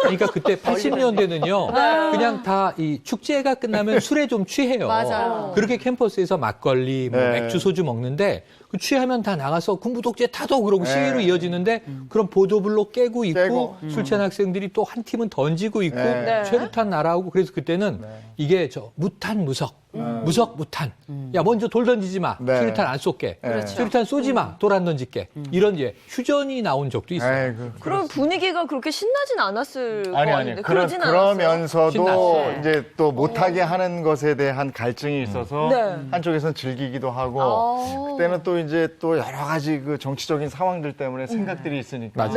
그러니까 그때 80년대는요, 그냥 다 이 축제가 끝나면 술에 좀 취해요. 맞아요. 그렇게 캠퍼스에서 막걸리, 뭐 네. 맥주, 소주 먹는데 취하면 다 나가서 군부 독재 타도 그러고 시위로 이어지는데 그럼 보도블록 깨고 있고 술 취한 학생들이 또 한 팀은 던지고 있고 최루탄 날아오고 그래서 그때는 이게 무탄 무석. 무석 무탄. 야 먼저 돌 던지지 마. 수류탄 안 쏠게. 수류탄 쏘지 마. 돌 안 던질게. 이런 휴전이 나온 적도 있어요. 그럼 분위기가 그렇게 신나진 않았을 것 같은데. 그러면서도 이제 또 못하게 하는 것에 대한 갈증이 있어서 한쪽에서는 즐기기도 하고 그때는 또 이제 또 여러 가지 그 정치적인 상황들 때문에 생각들이 있으니까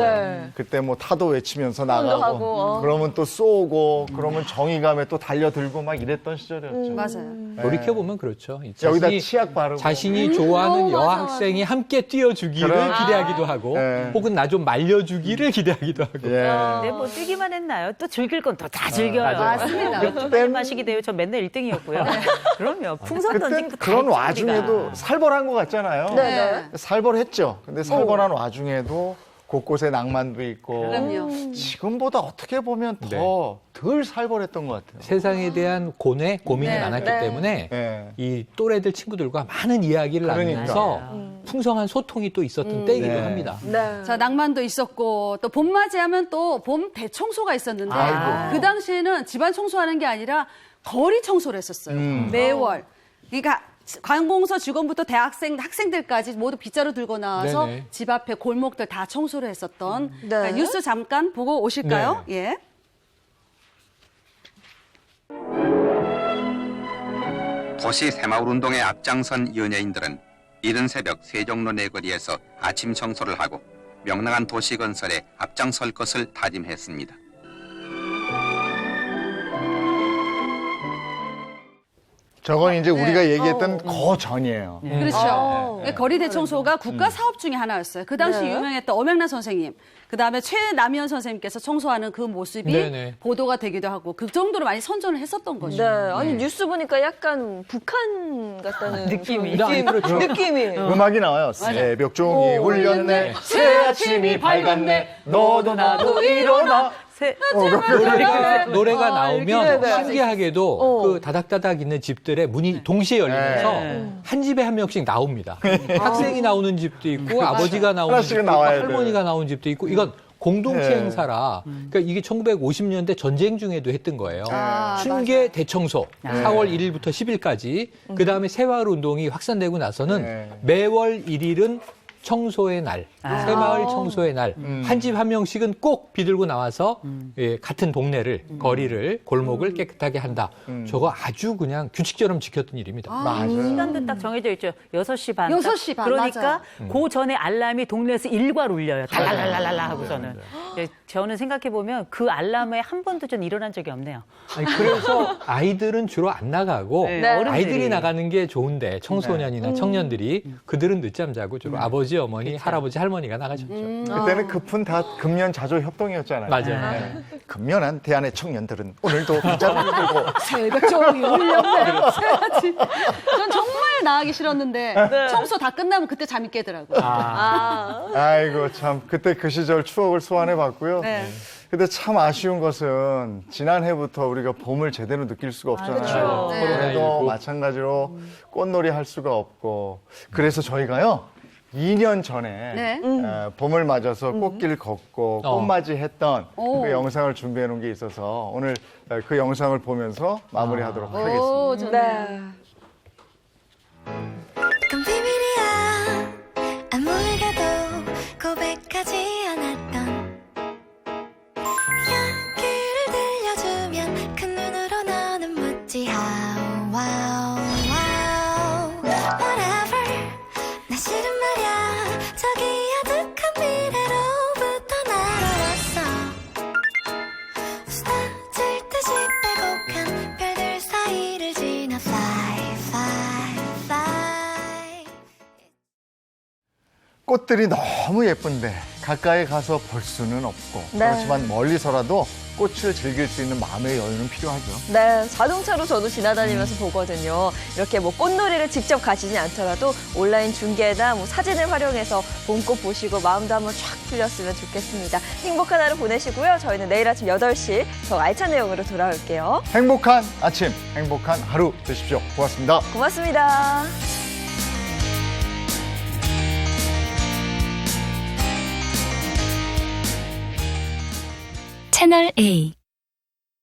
그때 뭐 타도 외치면서 나가고 그러면 또 쏘고 그러면 정의감에 또 달려들고 막 이랬던 시절이었죠. 맞아요. 돌이켜보면 그렇죠. 여기다 치약 바르고 자신이 좋아하는 여학생이 함께 뛰어주기를 기대하기도 하고 혹은 나 좀 말려주기를 기대하기도 하고. 네, 뭐 뛰기만 했나요? 또 즐길 건 또 다 즐겨요. 맞습니다. 때 마시기 대회 저 맨날 1등이었고요. 그럼요. 풍선 던진 거 그런 와중에도 살벌한 것 같잖아요. 네. 살벌했죠. 근데 살벌한 와중에도 곳곳에 낭만도 있고 그럼요. 지금보다 어떻게 보면 더 덜 살벌했던 것 같아요. 세상에 대한 고민이 많았기 때문에 이 또래들 친구들과 많은 이야기를 나누면서 풍성한 소통이 또 있었던 때이기도 합니다. 자, 낭만도 있었고 또 봄맞이하면 또 봄 대청소가 있었는데 그 당시에는 집안 청소하는 게 아니라 거리 청소를 했었어요. 매월. 그러니까 관공서 직원부터 학생들까지 모두 빗자루 들고 나와서 집 앞에 골목들 다 청소를 했었던 그러니까 뉴스 잠깐 보고 오실까요? 예. 도시 새마을운동에 앞장선 연예인들은 이른 새벽 세종로 내거리에서 아침 청소를 하고 명랑한 도시 건설에 앞장설 것을 다짐했습니다. 저건 이제 우리가 얘기했던 그 전이에요. 그렇죠. 거리 대청소가 국가 사업 중에 하나였어요. 그 당시 유명했던 엄영란 선생님, 그 다음에 최남현 선생님께서 청소하는 그 모습이 보도가 되기도 하고 그 정도로 많이 선전을 했었던 거죠. 네. 아니 뉴스 보니까 약간 북한 같다는 느낌이. 느낌이. 음악이 나와요. 새벽 종이 울렸네. 새 아침이 밝았네. 너도 나도 일어나. 노래가 나오면 신기하게도 그 다닥다닥 있는 집들의 문이 동시에 열리면서 한 집에 한 명씩 나옵니다. 학생이 나오는 집도 있고 아버지가 나오는 집도 있고 할머니가 나오는 집도 있고 이건 공동체 행사라 그러니까 이게 1950년대 전쟁 중에도 했던 거예요. 춘계 대청소 4월 1일부터 10일까지 그다음에 새마을 운동이 확산되고 나서는 매월 1일은 청소의 날, 새마을 청소의 날, 한 집 한 명씩은 꼭 비들고 나와서 같은 동네를, 거리를, 골목을 깨끗하게 한다. 저거 아주 그냥 규칙처럼 지켰던 일입니다. 맞아요. 시간도 딱 정해져 있죠. 6시 반. 6시 반. 그러니까 그 전에 알람이 동네에서 일괄 울려요. 달랄랄랄라 하고서는. 저는 생각해보면 그 알람에 한 번도 전 일어난 적이 없네요. 아니, 그래서 아이들은 주로 안 나가고 아이들이 나가는 게 좋은데 청소년이나 청년들이 그들은 늦잠 자고 주로 아버지, 어머니, 할아버지, 할머니가 나가셨죠. 그때는 급은 다 금년 자조 협동이었잖아요. 맞아요. 금년한 대한의 청년들은 오늘도 빗자루를 들고 새벽 종이 울렸네. 새야지. 전 정말 나가기 싫었는데 청소 다 끝나면 그때 잠이 깨더라고요. 아이고 참 그때 그 시절 추억을 소환해 봤고요. 근데 참 아쉬운 것은 지난해부터 우리가 봄을 제대로 느낄 수가 없잖아요. 올해도 마찬가지로 꽃놀이 할 수가 없고 그래서 저희가요 2년 전에 봄을 맞아서 꽃길 걷고 꽃맞이 했던 그 영상을 준비해 놓은 게 있어서 오늘 그 영상을 보면서 마무리하도록 하겠습니다. 그건 비밀이야 아무리 가도 고백하지 않았던 이야기를 들려주면 그 눈으로 너는 묻지 how wow wow whatever 나 싫은 말야 저기 아득한 미래로부터 날아왔어 쏟아질 듯이 빼곡한 별들 사이를 지나 fly fly fly 꽃들이 너무 예쁜데 가까이 가서 볼 수는 없고 그렇지만 멀리서라도 꽃을 즐길 수 있는 마음의 여유는 필요하죠. 네, 자동차로 저도 지나다니면서 보거든요. 이렇게 뭐 꽃놀이를 직접 가시지 않더라도 온라인 중계나 뭐 사진을 활용해서 봄꽃 보시고 마음도 한번 쫙 풀렸으면 좋겠습니다. 행복한 하루 보내시고요. 저희는 내일 아침 8시 더 알찬 내용으로 돌아올게요. 행복한 아침, 행복한 하루 되십시오. 고맙습니다. 고맙습니다. 채널 A